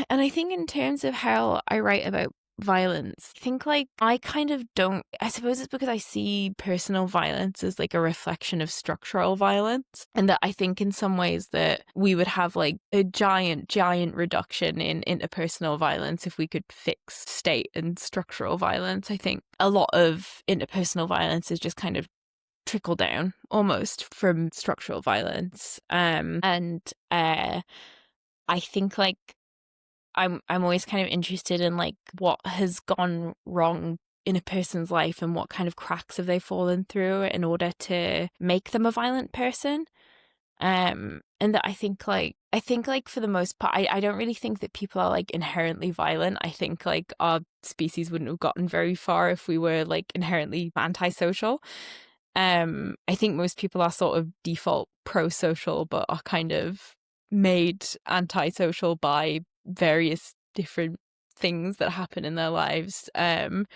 And I think in terms of how I write about violence, I think like I kind of don't, I suppose it's because I see personal violence as like a reflection of structural violence, and that I think in some ways that we would have like a giant reduction in interpersonal violence if we could fix state and structural violence. I think a lot of interpersonal violence is just kind of trickle down almost from structural violence. And I think like I'm always kind of interested in like what has gone wrong in a person's life and what kind of cracks have they fallen through in order to make them a violent person. And that I think like for the most part, I don't really think that people are like inherently violent. I think like our species wouldn't have gotten very far if we were like inherently antisocial. I think most people are sort of default pro-social, but are kind of made antisocial by various different things that happen in their lives. And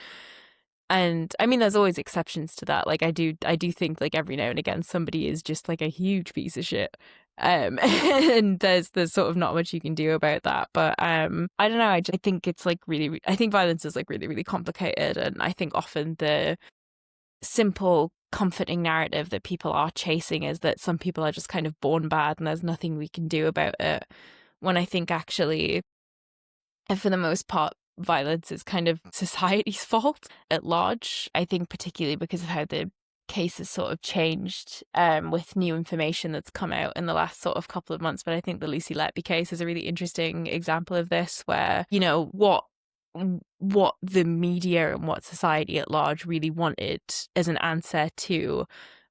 I mean, there's always exceptions to that. Like I do think like every now and again somebody is just like a huge piece of shit. And there's sort of not much you can do about that. But I don't know. I think it's like really, I think violence is like really, really complicated. And I think often the simple comforting narrative that people are chasing is that some people are just kind of born bad and there's nothing we can do about it. When I think actually, and for the most part, violence is kind of society's fault at large. I think particularly because of how the case has sort of changed with new information that's come out in the last sort of couple of months. But I think the Lucy Letby case is a really interesting example of this, where, you know, what the media and what society at large really wanted as an answer to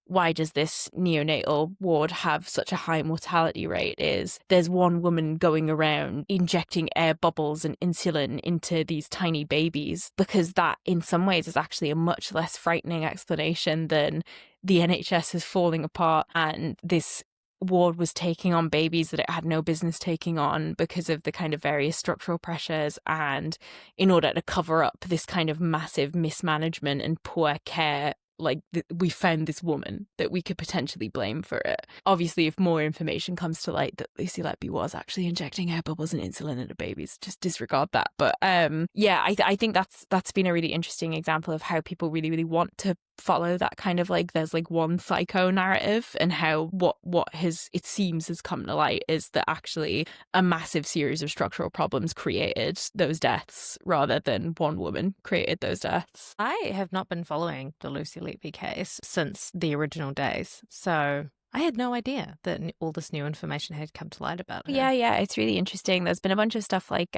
why does this neonatal ward have such a high mortality rate is there's one woman going around injecting air bubbles and insulin into these tiny babies, because that in some ways is actually a much less frightening explanation than the NHS is falling apart and this ward was taking on babies that it had no business taking on because of the kind of various structural pressures, and in order to cover up this kind of massive mismanagement and poor care we found this woman that we could potentially blame for it. Obviously, if more information comes to light that Lucy Letby was actually injecting air bubbles and insulin into babies, just disregard that. But yeah, I think that's been a really interesting example of how people really, really want to follow that kind of like there's like one psycho narrative, and how what it seems has come to light is that actually a massive series of structural problems created those deaths rather than one woman created those deaths. I have not been following the Lucy Letby case since the original days, so I had no idea that all this new information had come to light about her. Yeah, it's really interesting. There's been a bunch of stuff like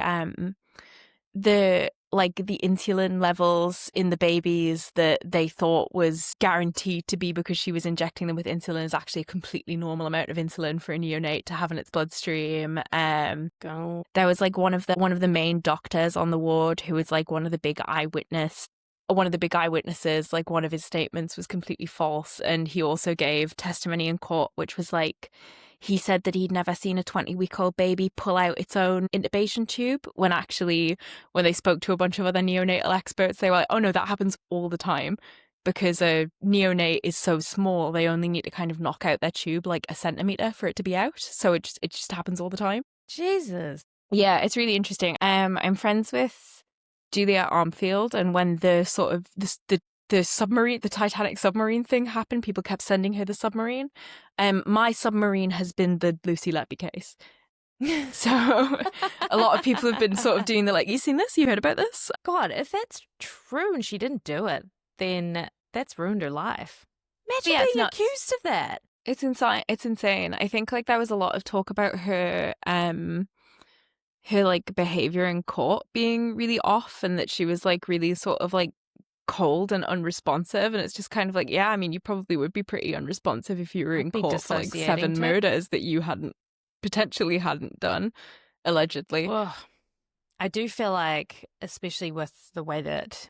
the insulin levels in the babies that they thought was guaranteed to be because she was injecting them with insulin is actually a completely normal amount of insulin for a neonate to have in its bloodstream. There was like one of the main doctors on the ward who was like one of the big eyewitnesses. Like one of his statements was completely false, and he also gave testimony in court which was like, he said that he'd never seen a 20-week-old baby pull out its own intubation tube, when actually, when they spoke to a bunch of other neonatal experts, they were like, oh no, that happens all the time. Because a neonate is so small, they only need to kind of knock out their tube like a centimetre for it to be out. So it just happens all the time. Jesus. Yeah, it's really interesting. I'm friends with Julia Armfield, and when the sort of the submarine, the Titanic submarine thing happened, people kept sending her the submarine. My submarine has been the Lucy Letby case. So a lot of people have been sort of doing the like, you seen this? You heard about this? God, if that's true and she didn't do it, then that's ruined her life. Imagine being accused of that. It's insane. It's insane. I think like there was a lot of talk about her like behavior in court being really off, and that she was like really sort of like cold and unresponsive, and it's just kind of like, yeah, I mean, you probably would be pretty unresponsive if you were in court for like 7 murders that you potentially hadn't done, allegedly. Ugh. I do feel like, especially with the way that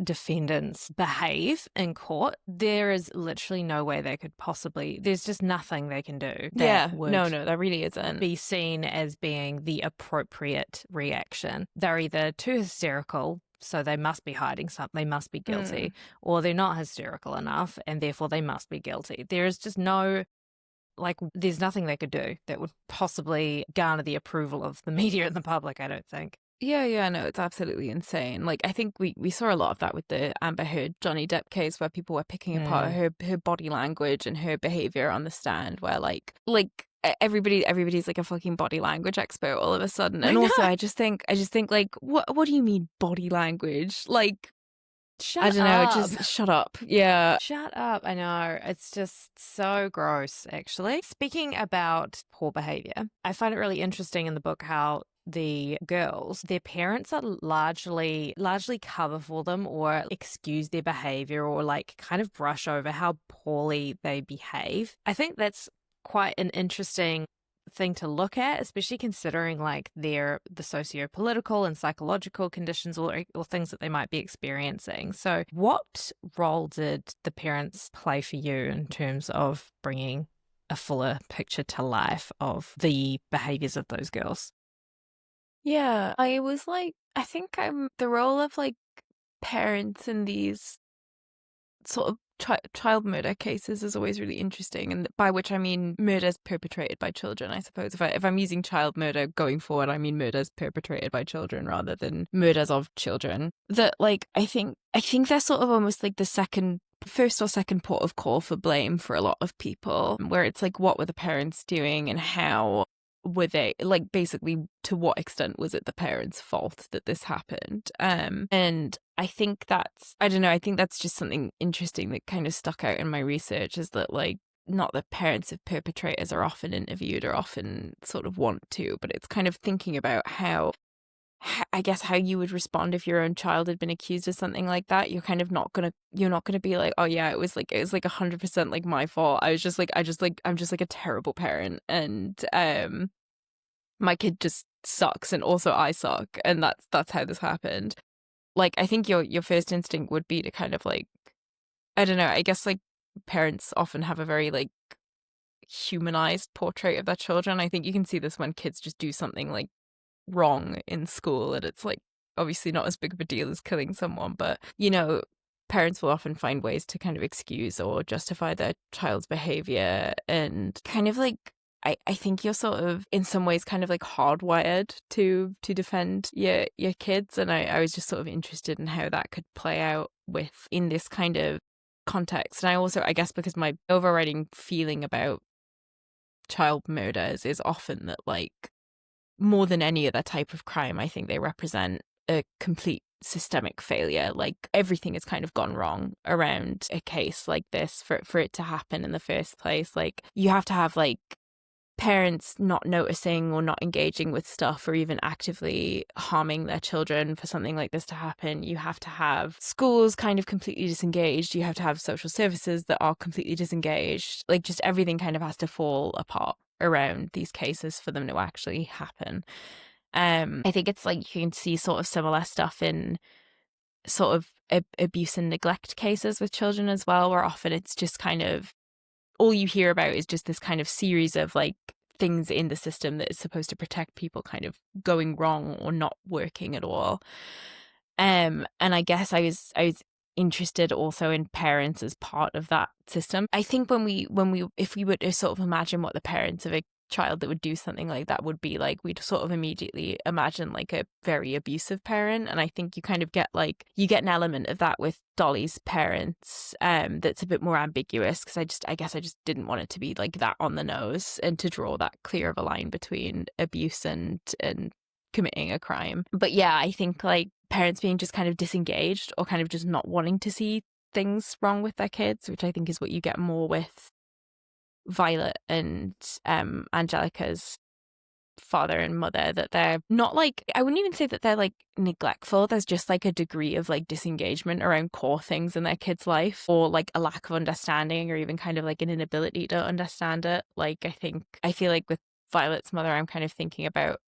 defendants behave in court, there is literally no way they could possibly, there's just nothing they can do that would there really isn't be seen as being the appropriate reaction. They're either too hysterical, so they must be hiding something, they must be guilty, or they're not hysterical enough and therefore they must be guilty. There is just no, like, there's nothing they could do that would possibly garner the approval of the media and the public, I don't think. Yeah, no, it's absolutely insane. Like, I think we saw a lot of that with the Amber Heard Johnny Depp case, where people were picking apart her body language and her behavior on the stand, where like everybody's like a fucking body language expert all of a sudden. And also I just think like, what do you mean body language? Like, I don't know, just shut up. Yeah. Shut up. I know. It's just so gross, actually. Speaking about poor behavior, I find it really interesting in the book how the girls, their parents are largely cover for them or excuse their behavior or like kind of brush over how poorly they behave. I think that's quite an interesting thing to look at, especially considering like the socio-political and psychological conditions or things that they might be experiencing. So what role did the parents play for you in terms of bringing a fuller picture to life of the behaviors of those girls? Yeah, I was like, I think the role of like parents in these sort of child murder cases is always really interesting, and by which I mean murders perpetrated by children, I suppose. If I'm using child murder going forward, I mean murders perpetrated by children rather than murders of children. That like I think they're sort of almost like the first or second port of call for blame for a lot of people, where it's like, what were the parents doing and how were they, like, basically to what extent was it the parents' fault that this happened? And I think I think that's just something interesting that kind of stuck out in my research, is that like, not that parents of perpetrators are often interviewed or often sort of want to, but it's kind of thinking about how you would respond if your own child had been accused of something like that. You're kind of not gonna be like, oh yeah, it was like 100% like my fault. I'm just like a terrible parent, and my kid just sucks, and also I suck, and that's how this happened. Like, I think your first instinct would be to kind of like, I don't know, I guess like parents often have a very like humanized portrait of their children. I think you can see this when kids just do something like wrong in school, and it's like obviously not as big of a deal as killing someone, but you know, parents will often find ways to kind of excuse or justify their child's behavior, and kind of like I think you're sort of in some ways kind of like hardwired to defend your kids, and I was just sort of interested in how that could play out in this kind of context. And I also, I guess, because my overriding feeling about child murders is often that, like, more than any other type of crime, I think they represent a complete systemic failure. Like, everything has kind of gone wrong around a case like this for it to happen in the first place. Like, you have to have like parents not noticing or not engaging with stuff or even actively harming their children for something like this to happen. You have to have schools kind of completely disengaged. You have to have social services that are completely disengaged. Like, just everything kind of has to fall apart around these cases for them to actually happen. I think it's like you can see sort of similar stuff in sort of abuse and neglect cases with children as well, where often it's just kind of all you hear about is just this kind of series of like things in the system that is supposed to protect people kind of going wrong or not working at all. And I guess I was interested also in parents as part of that system. I think if we were to sort of imagine what the parents of a child that would do something like that would be like, we'd sort of immediately imagine like a very abusive parent. And I think you kind of get like, you get an element of that with Dolly's parents that's a bit more ambiguous, because I guess I just didn't want it to be like that on the nose and to draw that clear of a line between abuse and committing a crime. But yeah, I think like parents being just kind of disengaged or kind of just not wanting to see things wrong with their kids, which I think is what you get more with Violet and Angelica's father and mother, that they're not like, I wouldn't even say that they're like neglectful. There's just like a degree of like disengagement around core things in their kid's life, or like a lack of understanding, or even kind of like an inability to understand it. Like, I feel like with Violet's mother, I'm kind of thinking about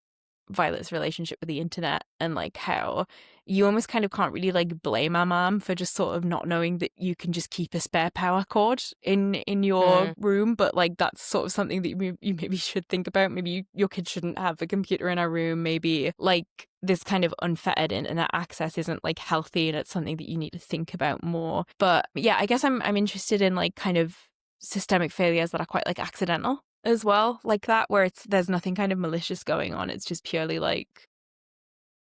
Violet's relationship with the internet, and like how you almost kind of can't really like blame our mom for just sort of not knowing that you can just keep a spare power cord in your room. But like, that's sort of something that you maybe should think about. Maybe your kid shouldn't have a computer in our room. Maybe like this kind of unfettered internet access isn't like healthy, and it's something that you need to think about more. But yeah, I guess I'm interested in like kind of systemic failures that are quite like accidental as well, like that, where there's nothing kind of malicious going on. It's just purely like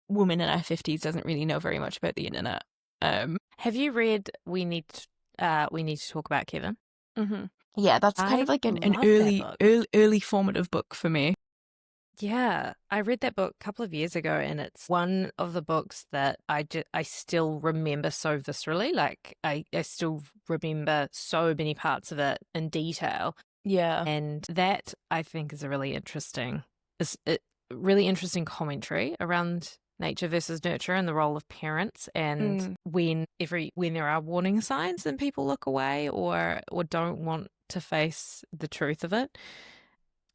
woman in her 50s doesn't really know very much about the internet. Have you read We Need to Talk About Kevin? Mm-hmm. Yeah, that's kind of like an early formative book for me. Yeah, I read that book a couple of years ago, and it's one of the books that I still remember so viscerally. Like, I still remember so many parts of it in detail. Yeah. And that, I think, is a really interesting commentary around nature versus nurture and the role of parents, and when there are warning signs and people look away or don't want to face the truth of it.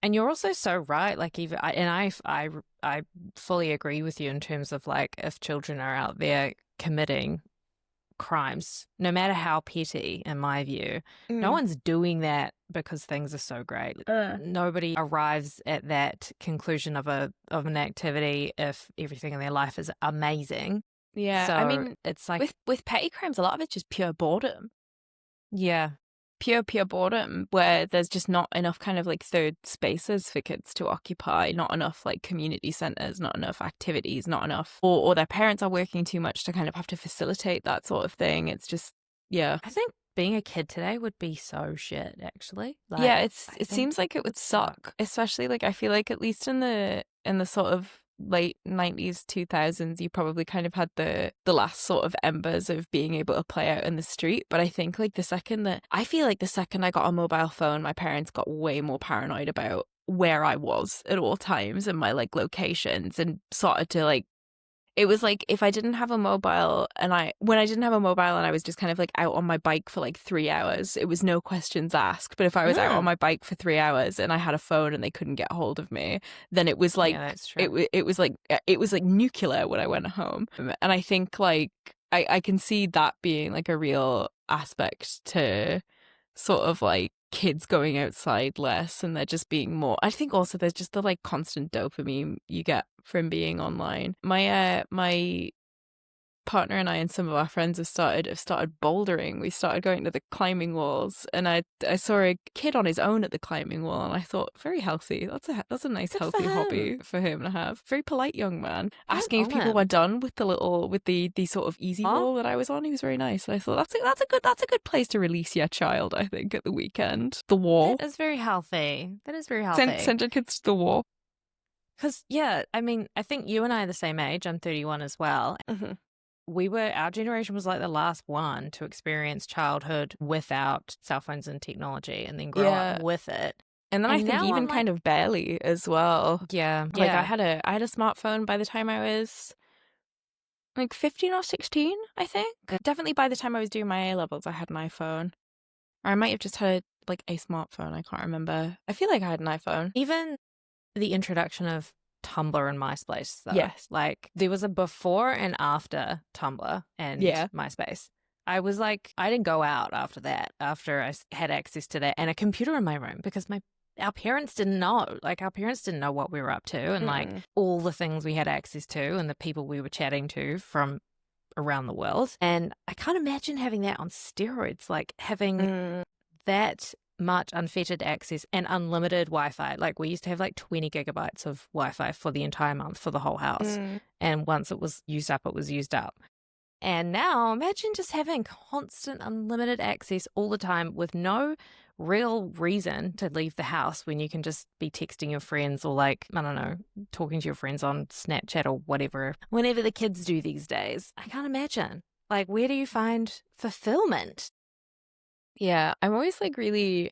And you're also so right. Like, I fully agree with you in terms of like, if children are out there committing crimes, no matter how petty, in my view, no one's doing that because things are so great. Nobody arrives at that conclusion of an activity if everything in their life is amazing. Yeah, so I mean, it's like with petty crimes, a lot of it's just pure boredom. Yeah. Pure boredom, where there's just not enough kind of like third spaces for kids to occupy, not enough like community centers, not enough activities, not enough, or their parents are working too much to kind of have to facilitate that sort of thing. It's just, yeah. I think being a kid today would be so shit, actually. Like, yeah, it seems like it would suck, especially like, I feel like at least in the sort of late 90s 2000s, you probably kind of had the last sort of embers of being able to play out in the street. But I think like the second I got a mobile phone, my parents got way more paranoid about where I was at all times and my like locations, and started to like, it was like, if I didn't have a mobile and I was just kind of like out on my bike for like 3 hours, it was no questions asked. But if I was out on my bike for 3 hours and I had a phone and they couldn't get hold of me, then it was like, that's true. it was like nuclear when I went home. And I think like, I can see that being like a real aspect to sort of like kids going outside less, and they're just being more, I think also there's just the like constant dopamine you get from being online. My partner and I and some of our friends have started bouldering. We started going to the climbing walls, and I saw a kid on his own at the climbing wall, and I thought, very healthy. That's a nice Good healthy for hobby him. for him to have. Very polite young man. Good Asking if on people him. were done with the sort of easy Oh. wall that I was on. He was very nice. And I thought that's a good place to release your child, I think, at the weekend. The wall. That is very healthy. That is very healthy. Send your kids to the wall. Because, yeah, I mean, I think you and I are the same age. I'm 31 as well. Mm-hmm. Our generation was like the last one to experience childhood without cell phones and technology and then grow up with it. And then And I think now even I'm kind of barely as well. Yeah. Like Yeah. I had a smartphone by the time I was like 15 or 16, I think. Definitely by the time I was doing my A-levels, I had an iPhone. Or I might have just had a smartphone. I can't remember. I feel like I had an iPhone. Even the introduction of Tumblr and MySpace, though. Yes. Like, there was a before and after Tumblr and MySpace. I was like, I didn't go out after that, after I had access to that and a computer in my room, because our parents didn't know. Like, our parents didn't know what we were up to and, like, all the things we had access to and the people we were chatting to from around the world. And I can't imagine having that on steroids, like having that much unfettered access and unlimited Wi-Fi. Like, we used to have like 20 gigabytes of Wi-Fi for the entire month for the whole house. And once it was used up, it was used up. And now imagine just having constant unlimited access all the time with no real reason to leave the house when you can just be texting your friends or, like, I don't know, talking to your friends on Snapchat or whatever, whenever the kids do these days. I can't imagine. Like, where do you find fulfillment? Yeah, I'm always like really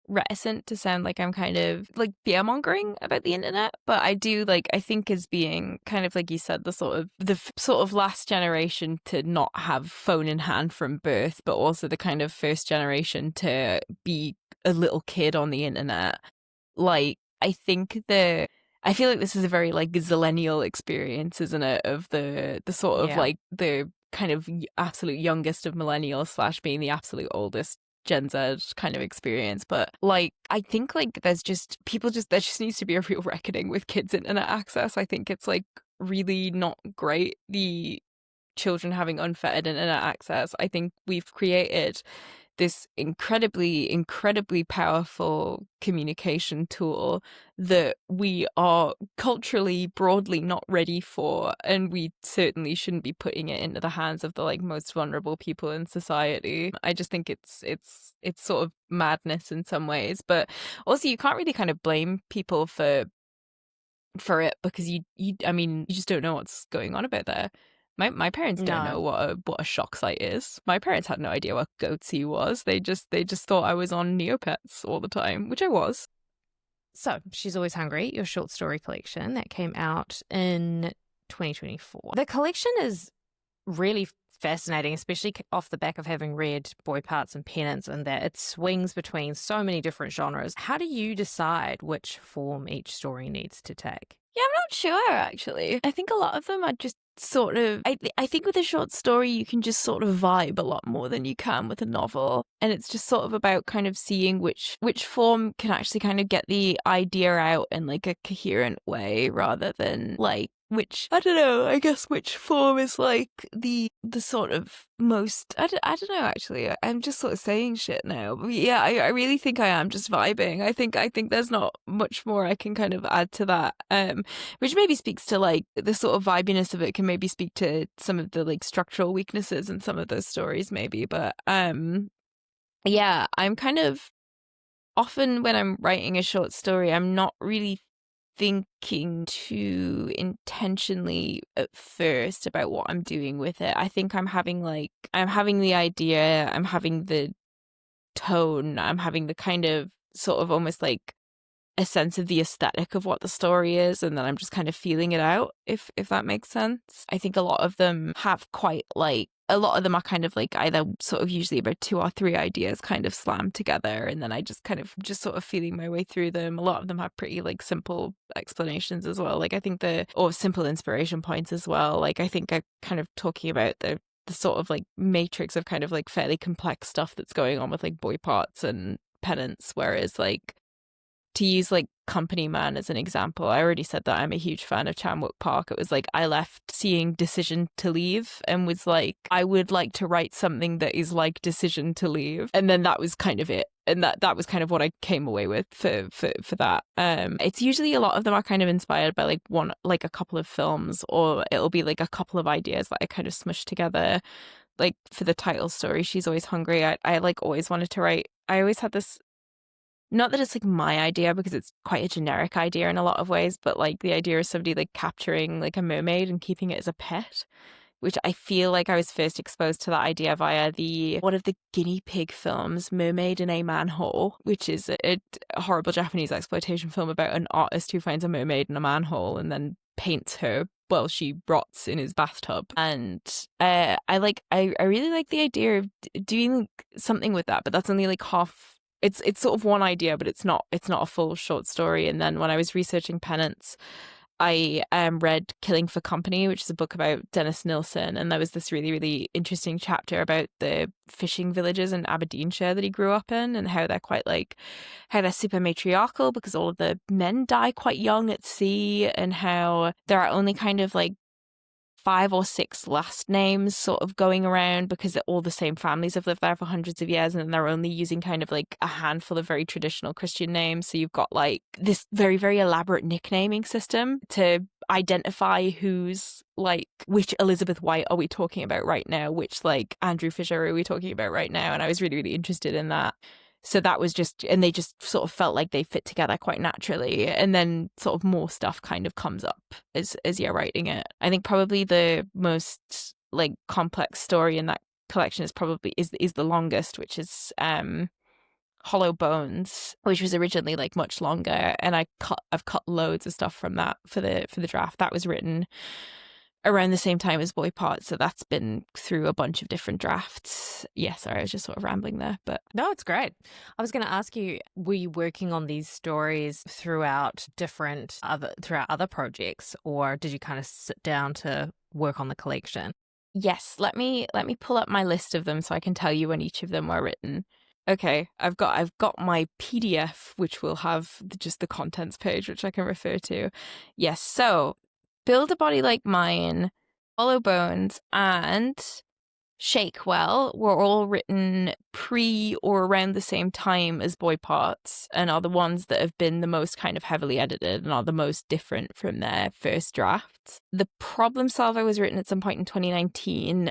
reticent to sound like I'm kind of like fear-mongering about the internet, but I do, like, I think as being kind of, like you said, the sort of last generation to not have phone in hand from birth, but also the kind of first generation to be a little kid on the internet. Like, I feel like this is a very like zillennial experience, isn't it, of the sort of like the kind of absolute youngest of millennials / being the absolute oldest Gen Z kind of experience. But like, I think like there just needs to be a real reckoning with kids' internet access. I think it's like really not great, the children having unfettered internet access. I think we've created this incredibly, incredibly powerful communication tool that we are culturally broadly not ready for, and we certainly shouldn't be putting it into the hands of the like most vulnerable people in society. I just think it's sort of madness in some ways, but also you can't really kind of blame people for it, because you just don't know what's going on about there. My parents don't know what a shock site is. My parents had no idea what Goatsy was. They just thought I was on Neopets all the time, which I was. So, She's Always Hungry, your short story collection that came out in 2024. The collection is really fascinating, especially off the back of having read Boy Parts and Penance, and that it swings between so many different genres. How do you decide which form each story needs to take? Yeah, I'm not sure, actually. I think a lot of them are just sort of... I think with a short story, you can just sort of vibe a lot more than you can with a novel. And it's just sort of about kind of seeing which form can actually kind of get the idea out in like a coherent way, rather than like which form is like the sort of most, I don't know, actually. I'm just sort of saying shit now. But yeah, I really think I am just vibing. I think there's not much more I can kind of add to that, which maybe speaks to like the sort of vibiness of it, can maybe speak to some of the like structural weaknesses in some of those stories maybe. But yeah, I'm kind of often when I'm writing a short story, I'm not really thinking too intentionally at first about what I'm doing with it. I think I'm having the idea, I'm having the tone, I'm having the kind of sort of almost like a sense of the aesthetic of what the story is, and then I'm just kind of feeling it out, if that makes sense. I think a lot of them have a lot of them are kind of like either sort of usually about 2 or 3 ideas kind of slammed together, and then I just kind of just sort of feeling my way through them. A lot of them have pretty like simple explanations as well. Like I think or simple inspiration points as well. Like I think I'm kind of talking about the sort of like matrix of kind of like fairly complex stuff that's going on with like Boy Parts and Penance, whereas like to use like Company Man as an example, I already said that I'm a huge fan of Chan-wook Park. It was like I left seeing Decision to Leave and was like, I would like to write something that is like Decision to Leave. And then that was kind of it. And that was kind of what I came away with for that. It's usually a lot of them are kind of inspired by like a couple of films, or it'll be like a couple of ideas that I kind of smushed together. Like for the title story, She's Always Hungry, I like always wanted to write. I always had this, not that it's like my idea because it's quite a generic idea in a lot of ways, but like the idea of somebody like capturing like a mermaid and keeping it as a pet, which I feel like I was first exposed to that idea via one of the guinea pig films, Mermaid in a Manhole, which is a horrible Japanese exploitation film about an artist who finds a mermaid in a manhole and then paints her while she rots in his bathtub. And I really like the idea of doing something with that, but that's only like half. It's sort of one idea, but it's not a full short story. And then when I was researching Penance, I read Killing for Company, which is a book about Dennis Nilsson, and there was this really, really interesting chapter about the fishing villages in Aberdeenshire that he grew up in, and how they're super matriarchal because all of the men die quite young at sea, and how there are only kind of like 5 or 6 last names sort of going around because all the same families have lived there for hundreds of years, and they're only using kind of like a handful of very traditional Christian names. So you've got like this very, very elaborate nicknaming system to identify who's like, which Elizabeth White are we talking about right now? Which like Andrew Fisher are we talking about right now? And I was really, really interested in that. So that was just, and they just sort of felt like they fit together quite naturally. And then sort of more stuff kind of comes up as you're writing it. I think probably the most like complex story in that collection is the longest, which is Hollow Bones, which was originally like much longer. And I've cut loads of stuff from that for the draft. That was written around the same time as Boy Part, so that's been through a bunch of different drafts. Yeah, sorry, I was just sort of rambling there, but no, it's great. I was going to ask you, were you working on these stories throughout other projects, or did you kind of sit down to work on the collection? Yes, let me pull up my list of them so I can tell you when each of them were written. Okay, I've got my PDF, which will have just the contents page, which I can refer to. Yes, so Build a Body Like Mine, Hollow Bones, and Shake Well were all written pre or around the same time as Boy Parts, and are the ones that have been the most kind of heavily edited and are the most different from their first drafts. The Problem Solver was written at some point in 2019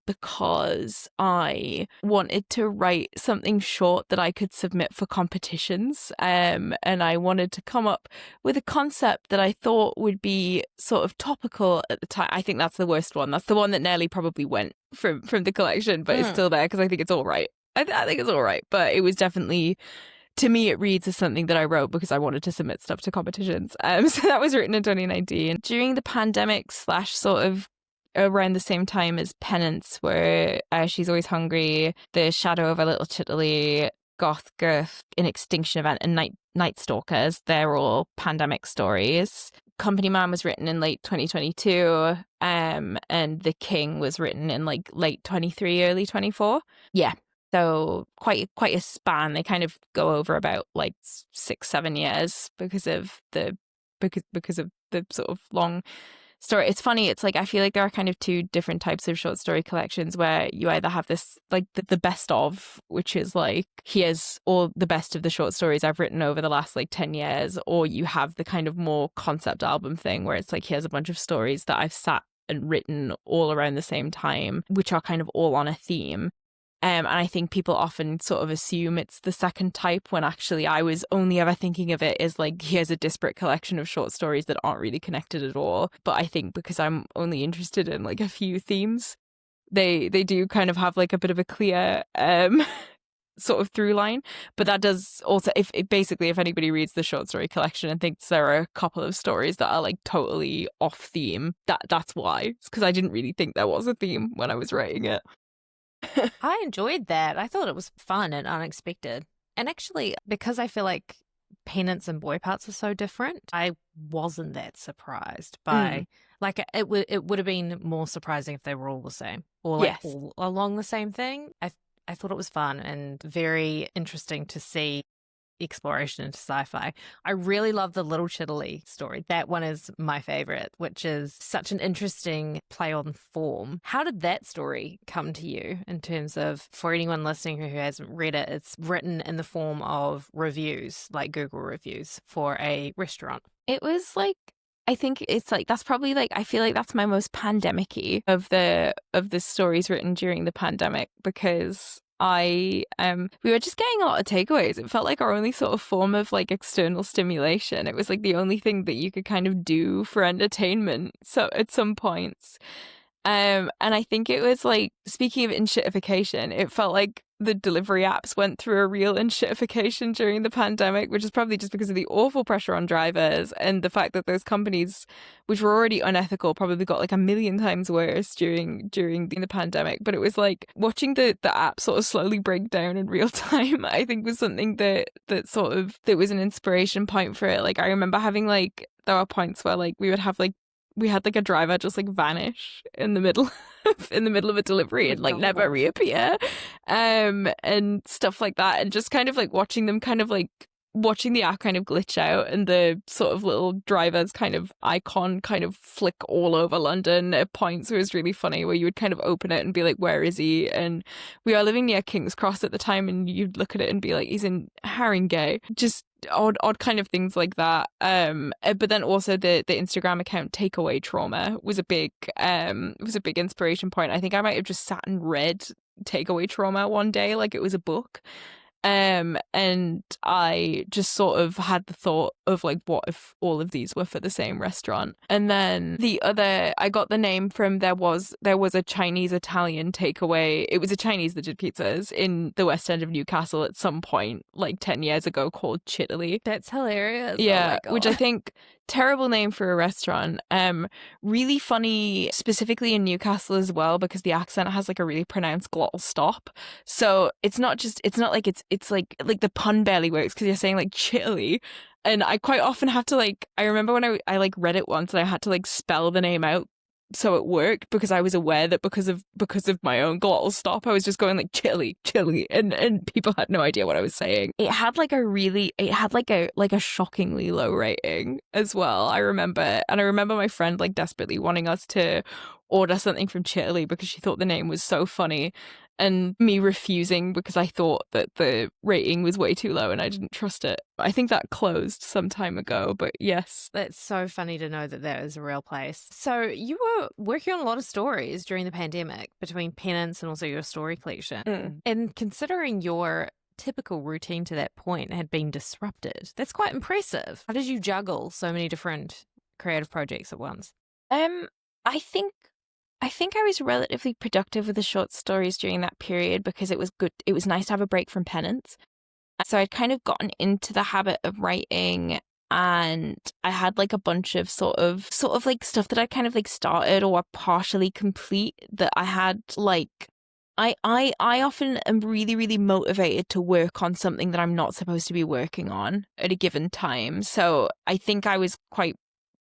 because I wanted to write something short that I could submit for competitions, and I wanted to come up with a concept that I thought would be sort of topical at the time. I think that's the worst one. That's the one that nearly probably went from the collection, but it's still there because I think it's all right. I think it's all right, but it was definitely, to me, it reads as something that I wrote because I wanted to submit stuff to competitions. So that was written in 2019 during the pandemic / sort of around the same time as Penance, where She's Always Hungry, The Shadow of a Little Chitaly, Goth Girth, An Extinction Event, and Night Stalkers. They're all pandemic stories. Company Man was written in late 2022, and The King was written in like late 23, early 24. Yeah, so quite a span. They kind of go over about like 6-7 years because of the sort of long story. It's funny. It's like I feel like there are kind of two different types of short story collections where you either have this like the best of, which is like here's all the best of the short stories I've written over the last like 10 years, or you have the kind of more concept album thing where it's like here's a bunch of stories that I've sat and written all around the same time, which are kind of all on a theme. And I think people often sort of assume it's the second type when actually I was only ever thinking of it as like, here's a disparate collection of short stories that aren't really connected at all. But I think because I'm only interested in like a few themes, they do kind of have like a bit of a clear sort of through line. But that does also, if anybody reads the short story collection and thinks there are a couple of stories that are like totally off theme, that's why. It's because I didn't really think there was a theme when I was writing it. I enjoyed that. I thought it was fun and unexpected. And actually, because I feel like Penance and Boy Parts are so different, I wasn't that surprised by like it would have been more surprising if they were all the same or like all along the same thing. I thought it was fun and very interesting to see exploration into sci-fi. I really love the Little Chiddly story. That one is my favorite, which is such an interesting play on form. How did that story come to you in terms of, for anyone listening who hasn't read it, it's written in the form of reviews, like Google reviews for a restaurant. It was like, I think it's like, that's probably like, I feel like that's my most pandemic-y of the stories written during the pandemic, because we were just getting a lot of takeaways. It felt like our only sort of form of like external stimulation. It was like the only thing that you could kind of do for entertainment. So at some points, and I think it was like, speaking of inshitification, it felt like the delivery apps went through a real inshitification during the pandemic, which is probably just because of the awful pressure on drivers and the fact that those companies, which were already unethical, probably got like a million times worse during the pandemic. But it was like watching the app sort of slowly break down in real time, I think was something that was an inspiration point for it. Like I remember having like, there were points where like we had like a driver just like vanish in the middle of a delivery and like never reappear, and stuff like that, and just kind of like watching the app kind of glitch out and the sort of little driver's kind of icon kind of flick all over London at points. It was really funny where you would kind of open it and be like, where is he? And we are living near King's Cross at the time, and you'd look at it and be like, he's in Haringey. Just odd kind of things like that. But then also the Instagram account Takeaway Trauma was a big inspiration point. I think I might have just sat and read Takeaway Trauma one day like it was a book. And I just sort of had the thought of like, what if all of these were for the same restaurant? And then I got the name from, there was a Chinese Italian takeaway. It was a Chinese that did pizzas in the West End of Newcastle at some point, like 10 years ago, called Chittily. That's hilarious. Yeah, which I think, terrible name for a restaurant. Really funny, specifically in Newcastle as well, because the accent has like a really pronounced glottal stop. So it's not like it's like the pun barely works because you're saying like chili. And I quite often have to like, I remember when I like read it once and I had to like spell the name out so it worked, because I was aware that because of my own glottal stop, I was just going like chili, and people had no idea what I was saying. It had like a shockingly low rating as well. I remember my friend like desperately wanting us to order something from Chitterley because she thought the name was so funny, and me refusing because I thought that the rating was way too low and I didn't trust it. I think that closed some time ago, but yes. That's so funny to know that is a real place. So you were working on a lot of stories during the pandemic between Penance and also your story collection. And considering your typical routine to that point had been disrupted, that's quite impressive. How did you juggle so many different creative projects at once? I think I was relatively productive with the short stories during that period because it was good. It was nice to have a break from Penance. So I'd kind of gotten into the habit of writing, and I had like a bunch of sort of like stuff that I kind of like started or were partially complete that I had like, I often am really, really motivated to work on something that I'm not supposed to be working on at a given time. So I think I was quite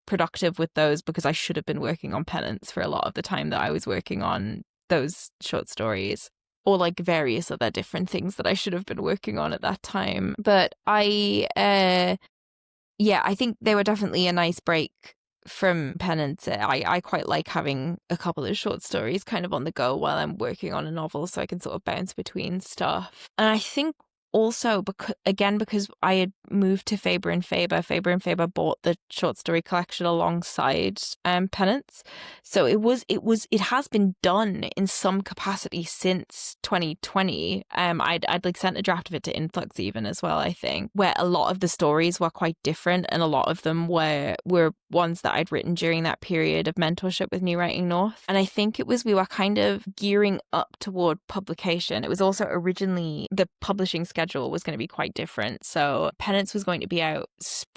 productive with those because I should have been working on Penance for a lot of the time that I was working on those short stories, or like various other different things that I should have been working on at that time. But I think they were definitely a nice break from Penance. I quite like having a couple of short stories kind of on the go while I'm working on a novel, so I can sort of bounce between stuff. And I think also because I had moved to Faber and Faber bought the short story collection alongside Penance, so it has been done in some capacity since 2020. I'd like sent a draft of it to Influx even as well, I think, where a lot of the stories were quite different, and a lot of them were ones that I'd written during that period of mentorship with New Writing North. And I think we were kind of gearing up toward publication. It was also originally the publishing schedule was going to be quite different. So Penance was going to be out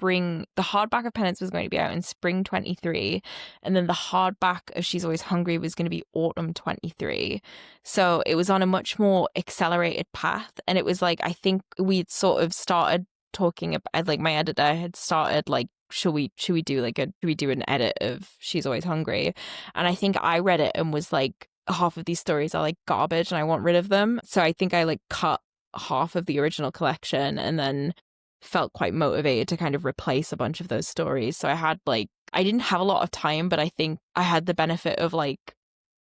the hardback of Penance was going to be out in spring 23, and then the hardback of She's Always Hungry was going to be autumn 23. So it was on a much more accelerated path, and it was like, I think we'd sort of started talking about, like, my editor had started like, should we do an edit of She's Always Hungry? And I think I read it and was like, half of these stories are like garbage and I want rid of them. So I think I like cut half of the original collection and then felt quite motivated to kind of replace a bunch of those stories. So I didn't have a lot of time, but I think I had the benefit of like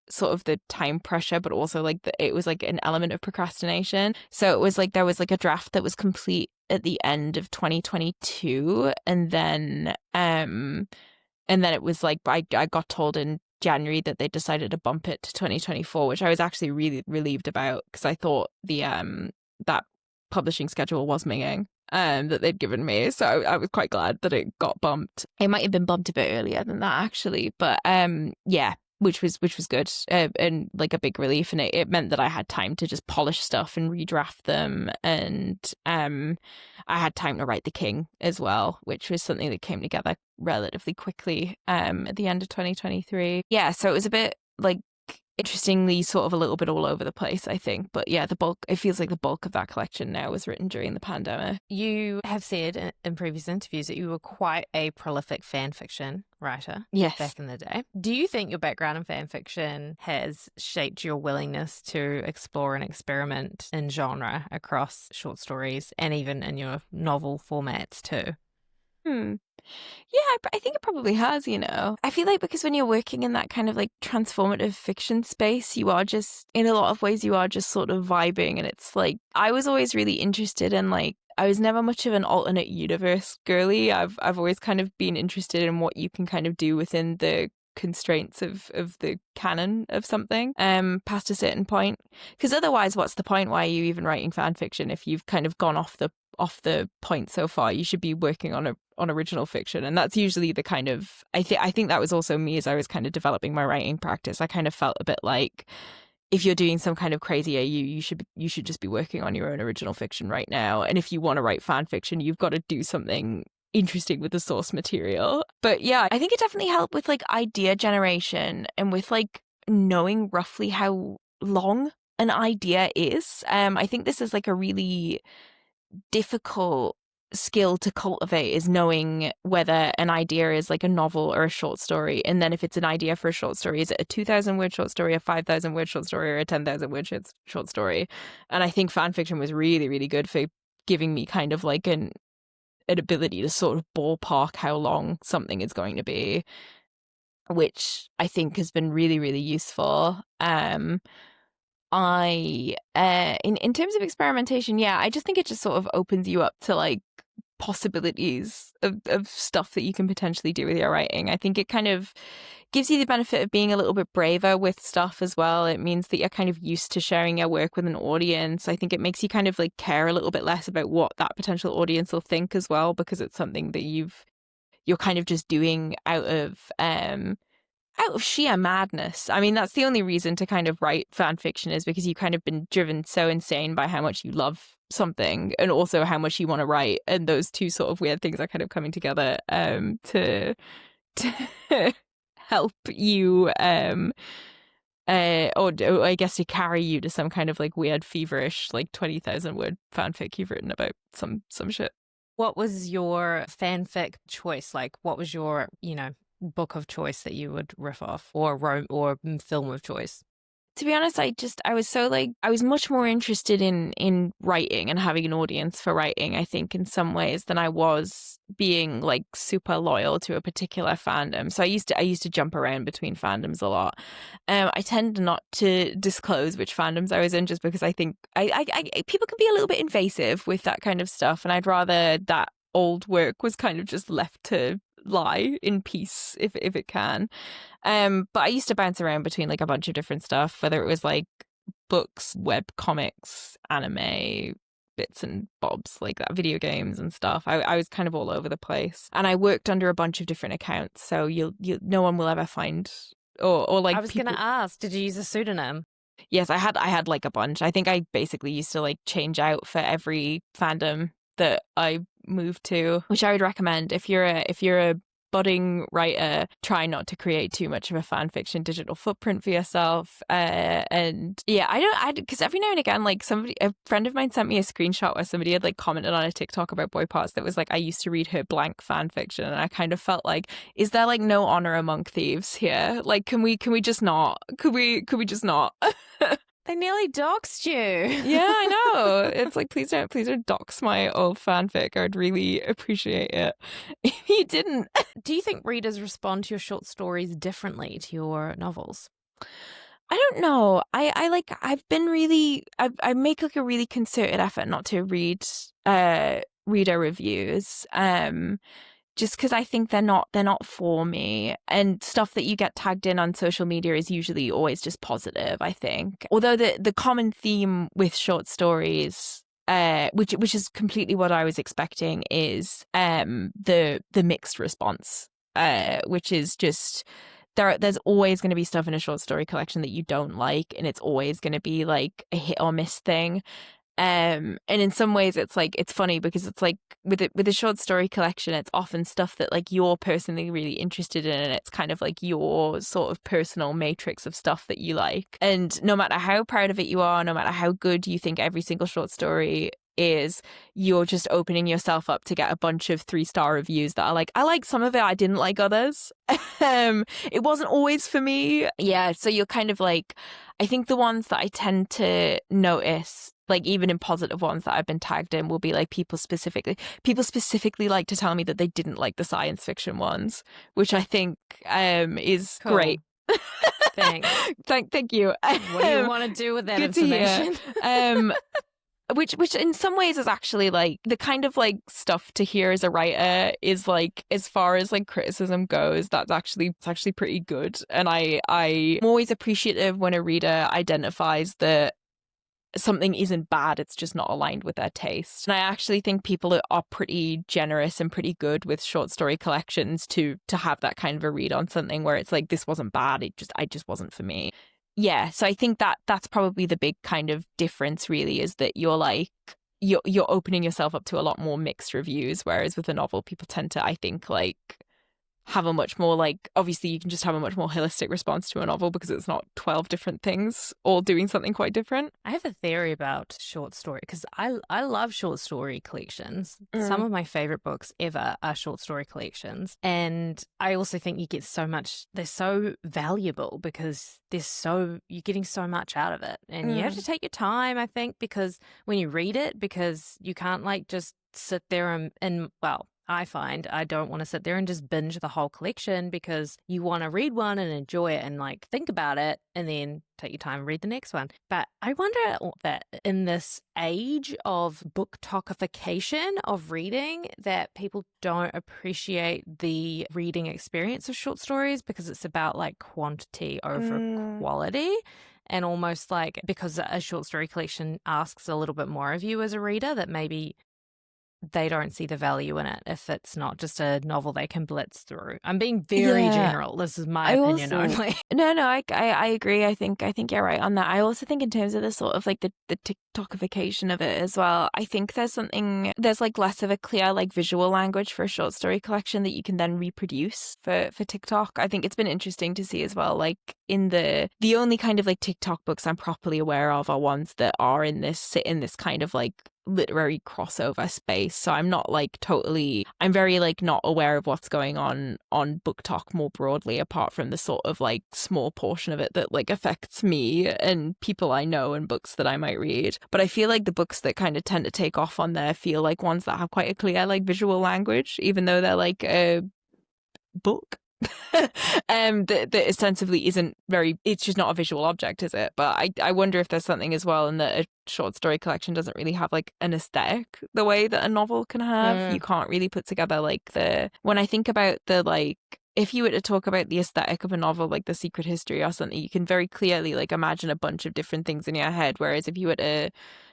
sort of the time pressure, but also like it was like an element of procrastination. So it was like there was like a draft that was complete at the end of 2022, and then it was like I got told in January that they decided to bump it to 2024, which I was actually really relieved about, because I thought the that publishing schedule was minging that they'd given me. So I was quite glad that it got bumped. It might have been bumped a bit earlier than that actually, but yeah, which was good, and like a big relief. And it meant that I had time to just polish stuff and redraft them, and I had time to write The King as well, which was something that came together relatively quickly at the end of 2023. Yeah, so it was a bit like, interestingly, sort of a little bit all over the place, I think. But yeah, it feels like the bulk of that collection now was written during the pandemic. You have said in previous interviews that you were quite a prolific fan fiction writer. Yes. Back in the day. Do you think your background in fan fiction has shaped your willingness to explore and experiment in genre across short stories and even in your novel formats too? Yeah, I think it probably has, you know. I feel like because when you're working in that kind of like transformative fiction space, you are just, in a lot of ways, you are just sort of vibing. And it's like, I was always really interested in like, I was never much of an alternate universe girly. I've always kind of been interested in what you can kind of do within the constraints of the canon of something past a certain point, because otherwise what's the point? Why are you even writing fan fiction if you've kind of gone off the point so far? You should be working on original fiction. And that's usually the kind of, I think that was also me as I was kind of developing my writing practice. I kind of felt a bit like, if you're doing some kind of crazy AU, you should just be working on your own original fiction right now. And if you want to write fan fiction, you've got to do something interesting with the source material. But yeah, I think it definitely helped with like idea generation and with like knowing roughly how long an idea is. I think this is like a really difficult skill to cultivate, is knowing whether an idea is like a novel or a short story. And then if it's an idea for a short story, is it a 2,000 word short story, a 5,000 word short story, or a 10,000 word short story? And I think fan fiction was really, really good for giving me kind of like an ability to sort of ballpark how long something is going to be, which I think has been really, really useful. In terms of experimentation, yeah, I just think it just sort of opens you up to like possibilities of stuff that you can potentially do with your writing. I think it kind of gives you the benefit of being a little bit braver with stuff as well. It means that you're kind of used to sharing your work with an audience. I think it makes you kind of like care a little bit less about what that potential audience will think as well, because it's something that you're kind of just doing out of sheer madness. I mean, that's the only reason to kind of write fan fiction, is because you've kind of been driven so insane by how much you love something and also how much you want to write. And those two sort of weird things are kind of coming together to help you, or I guess to carry you to some kind of like weird feverish like 20,000 word fanfic you've written about some shit. What was your fanfic choice? Like, what was your, book of choice that you would riff off, or film of choice? To be honest, I was much more interested in writing and having an audience for writing, I think, in some ways, than I was being like super loyal to a particular fandom. So I used to jump around between fandoms a lot. I tend not to disclose which fandoms I was in, just because I think I people can be a little bit invasive with that kind of stuff, and I'd rather that old work was kind of just left to lie in peace if it can. But I used to bounce around between like a bunch of different stuff, whether it was like books, web comics, anime, bits and bobs like that, video games and stuff. I was kind of all over the place, and I worked under a bunch of different accounts, so no one will ever find or like. I was gonna ask, did you use a pseudonym? Yes, I had like a bunch. I think I basically used to like change out for every fandom that I moved to, which I would recommend if you're a budding writer. Try not to create too much of a fan fiction digital footprint for yourself. And yeah, because every now and again, like a friend of mine sent me a screenshot where somebody had like commented on a TikTok about boy parts that was like, I used to read her blank fan fiction, and I kind of felt like, is there like no honor among thieves here? Like, can we just not? Could we just not? They nearly doxed you. Yeah, I know. It's like, please don't dox my old fanfic. I'd really appreciate it if you didn't. Do you think readers respond to your short stories differently to your novels? I don't know. I make like a really concerted effort not to read reader reviews. Just because I think they're not for me, and stuff that you get tagged in on social media is usually always just positive, I think. Although the common theme with short stories, which is completely what I was expecting, is the mixed response, which is just there's always going to be stuff in a short story collection that you don't like, and it's always going to be like a hit or miss thing. And in some ways it's like, it's funny because it's like with a short story collection, it's often stuff that like you're personally really interested in, and it's kind of like your sort of personal matrix of stuff that you like. And no matter how proud of it you are, no matter how good you think every single short story is, you're just opening yourself up to get a bunch of 3-star reviews that are like, I like some of it, I didn't like others. It wasn't always for me. Yeah, so you're kind of like, I think the ones that I tend to notice, like even in positive ones that I've been tagged in, will be like people specifically like to tell me that they didn't like the science fiction ones, which I think is cool. Great. Thanks. Thank you. What do you want to do with that information? Which in some ways is actually like the kind of like stuff to hear as a writer is like, as far as like criticism goes, it's actually pretty good. And I'm always appreciative when a reader identifies that something isn't bad, it's just not aligned with their taste. And I actually think people are pretty generous and pretty good with short story collections to have that kind of a read on something where it's like, this wasn't bad, I just wasn't for me. Yeah, so I think that's probably the big kind of difference, really, is that you're like, you're opening yourself up to a lot more mixed reviews, whereas with a novel, people tend to, I think, like have a much more like, obviously you can just have a much more holistic response to a novel because it's not 12 different things all doing something quite different. I have a theory about short story because I love short story collections. Some of my favorite books ever are short story collections, and I also think you get so much, they're so valuable because you're getting so much out of it, and you have to take your time, I think, because when you read it, because you can't like just sit there and well, I find I don't want to sit there and just binge the whole collection, because you want to read one and enjoy it and like think about it and then take your time and read the next one. But I wonder that in this age of book talkification of reading, that people don't appreciate the reading experience of short stories because it's about like quantity over quality. And almost like, because a short story collection asks a little bit more of you as a reader, that maybe they don't see the value in it if it's not just a novel they can blitz through. I'm being very general. This is my opinion only. No, I agree. I think you're right on that. I also think in terms of the sort of like the TikTokification of it as well, I think there's like less of a clear like visual language for a short story collection that you can then reproduce for TikTok. I think it's been interesting to see as well, like in the only kind of like TikTok books I'm properly aware of are ones that are sit in this kind of like literary crossover space. So I'm very like not aware of what's going on Book Talk more broadly, apart from the sort of like small portion of it that like affects me and people I know and books that I might read. But I feel like the books that kind of tend to take off on there feel like ones that have quite a clear like visual language, even though they're like a book. That ostensibly isn't very, it's just not a visual object, is it? But I wonder if there's something as well in that a short story collection doesn't really have like an aesthetic the way that a novel can have. You can't really put together like when I think about the like, if you were to talk about the aesthetic of a novel like The Secret History or something, you can very clearly like imagine a bunch of different things in your head, whereas if you were to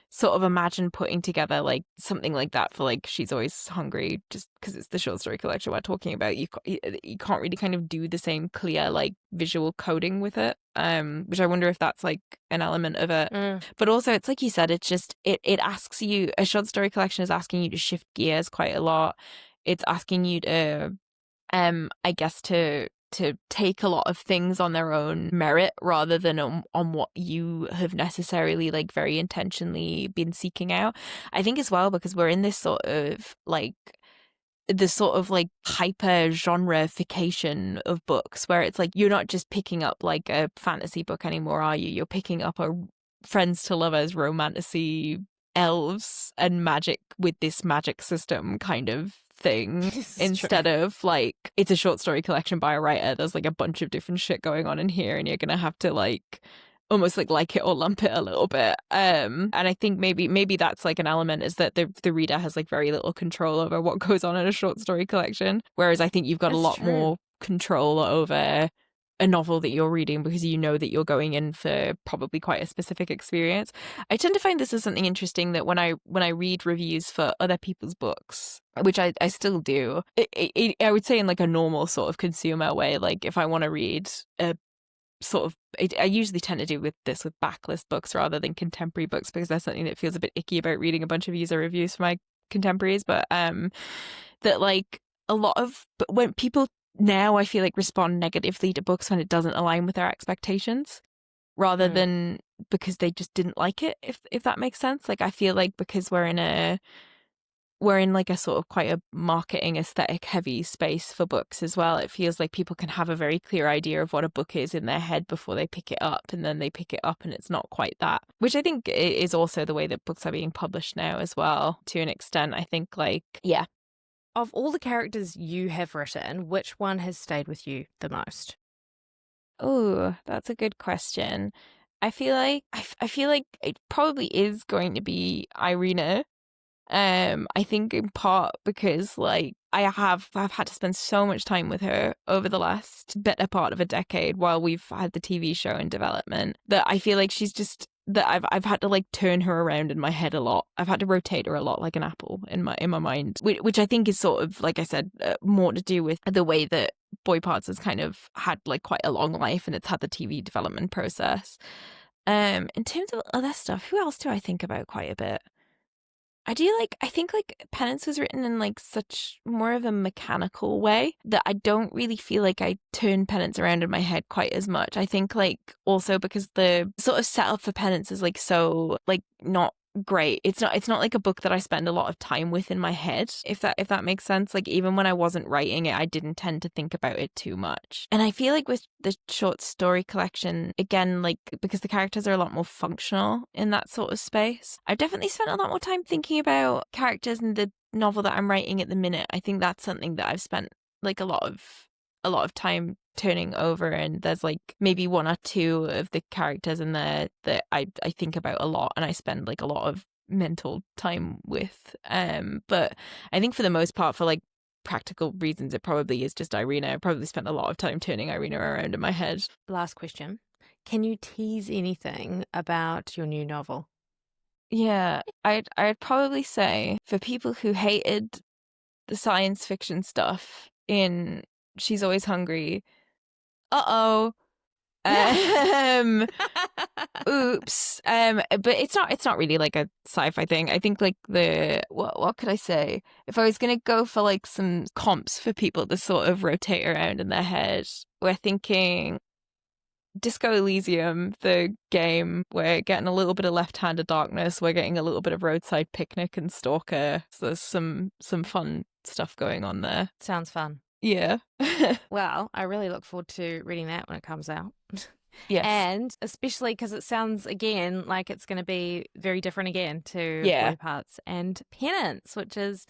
sort of imagine putting together like something like that for like She's Always Hungry, just because it's the short story collection we're talking about, you can't really kind of do the same clear like visual coding with it, which I wonder if that's like an element of it. But also it's like you said, it's just it asks you, a short story collection is asking you to shift gears quite a lot. It's asking you to I guess to take a lot of things on their own merit rather than on what you have necessarily like very intentionally been seeking out. I think as well because we're in this sort of like hyper genreification of books where it's like you're not just picking up like a fantasy book anymore, are you? You're picking up a friends to lovers, romantasy, elves and magic with this magic system kind of thing instead of like it's a short story collection by a writer. There's like a bunch of different shit going on in here and you're gonna have to like almost like it or lump it a little bit. And I think maybe that's like an element is that the reader has like very little control over what goes on in a short story collection, whereas I think you've got a lot more control over a novel that you're reading because you know that you're going in for probably quite a specific experience. I tend to find this is something interesting that when I read reviews for other people's books, which I still do, I would say in like a normal sort of consumer way, like if I want to read a sort of, I usually tend to do with this with backlist books rather than contemporary books because there's something that feels a bit icky about reading a bunch of user reviews for my contemporaries, but that like a lot of, but when people now I feel like respond negatively to books when it doesn't align with their expectations rather than because they just didn't like it, if that makes sense. Like I feel like because we're in like a sort of quite a marketing aesthetic heavy space for books as well, it feels like people can have a very clear idea of what a book is in their head before they pick it up, and then they pick it up and it's not quite that, which I think is also the way that books are being published now as well to an extent. I think like Of all the characters you have written, which one has stayed with you the most? Oh, that's a good question. I feel like it probably is going to be Irina. I think in part because like I've had to spend so much time with her over the last better part of a decade while we've had the TV show in development, that I feel like she's just that I've had to like turn her around in my head a lot. I've had to rotate her a lot like an apple in my mind, which I think is sort of, like I said, more to do with the way that Boy Parts has kind of had like quite a long life and it's had the TV development process. In terms of other stuff, who else do I think about quite a bit? I think like Penance was written in like such more of a mechanical way that I don't really feel like I turn Penance around in my head quite as much. I think like also because the sort of setup for Penance is like so like not great. It's not like a book that I spend a lot of time with in my head, if that makes sense. Like even when I wasn't writing it, I didn't tend to think about it too much. And I feel like with the short story collection, again, like because the characters are a lot more functional in that sort of space, I've definitely spent a lot more time thinking about characters in the novel that I'm writing at the minute. I think that's something that I've spent like a lot of time turning over, and there's like maybe one or two of the characters in there that I think about a lot and I spend like a lot of mental time with. But I think for the most part, for like practical reasons, it probably is just Irina. I probably spent a lot of time turning Irina around in my head. Last question. Can you tease anything about your new novel? Yeah, I'd probably say for people who hated the science fiction stuff in She's Always Hungry, oops. But it's not really like a sci-fi thing. I think like what could I say? If I was gonna go for like some comps for people to sort of rotate around in their head, we're thinking Disco Elysium, the game. We're getting a little bit of Left-Handed Darkness. We're getting a little bit of Roadside Picnic and Stalker. So there's some fun stuff going on there. Sounds fun. Yeah. Well, I really look forward to reading that when it comes out. Yes. And especially because it sounds again like it's going to be very different again to Boy Parts and Penance, which is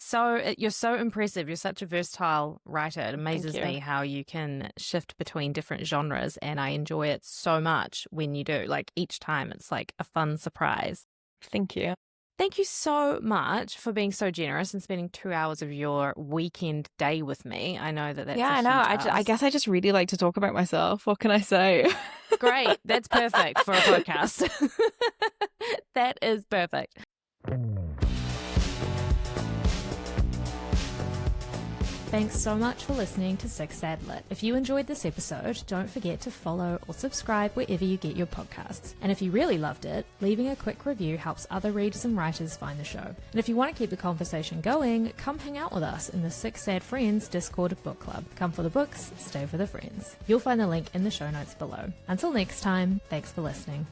you're so impressive. You're such a versatile writer. It amazes me how you can shift between different genres, and I enjoy it so much when you do. Like each time it's like a fun surprise. Thank you. Thank you so much for being so generous and spending 2 hours of your weekend day with me. I know that's I know. I guess I just really like to talk about myself. What can I say? Great. That's perfect for a podcast. That is perfect. Thanks so much for listening to Six Sad Lit. If you enjoyed this episode, don't forget to follow or subscribe wherever you get your podcasts. And if you really loved it, leaving a quick review helps other readers and writers find the show. And if you want to keep the conversation going, come hang out with us in the Six Sad Friends Discord book club. Come for the books, stay for the friends. You'll find the link in the show notes below. Until next time, thanks for listening.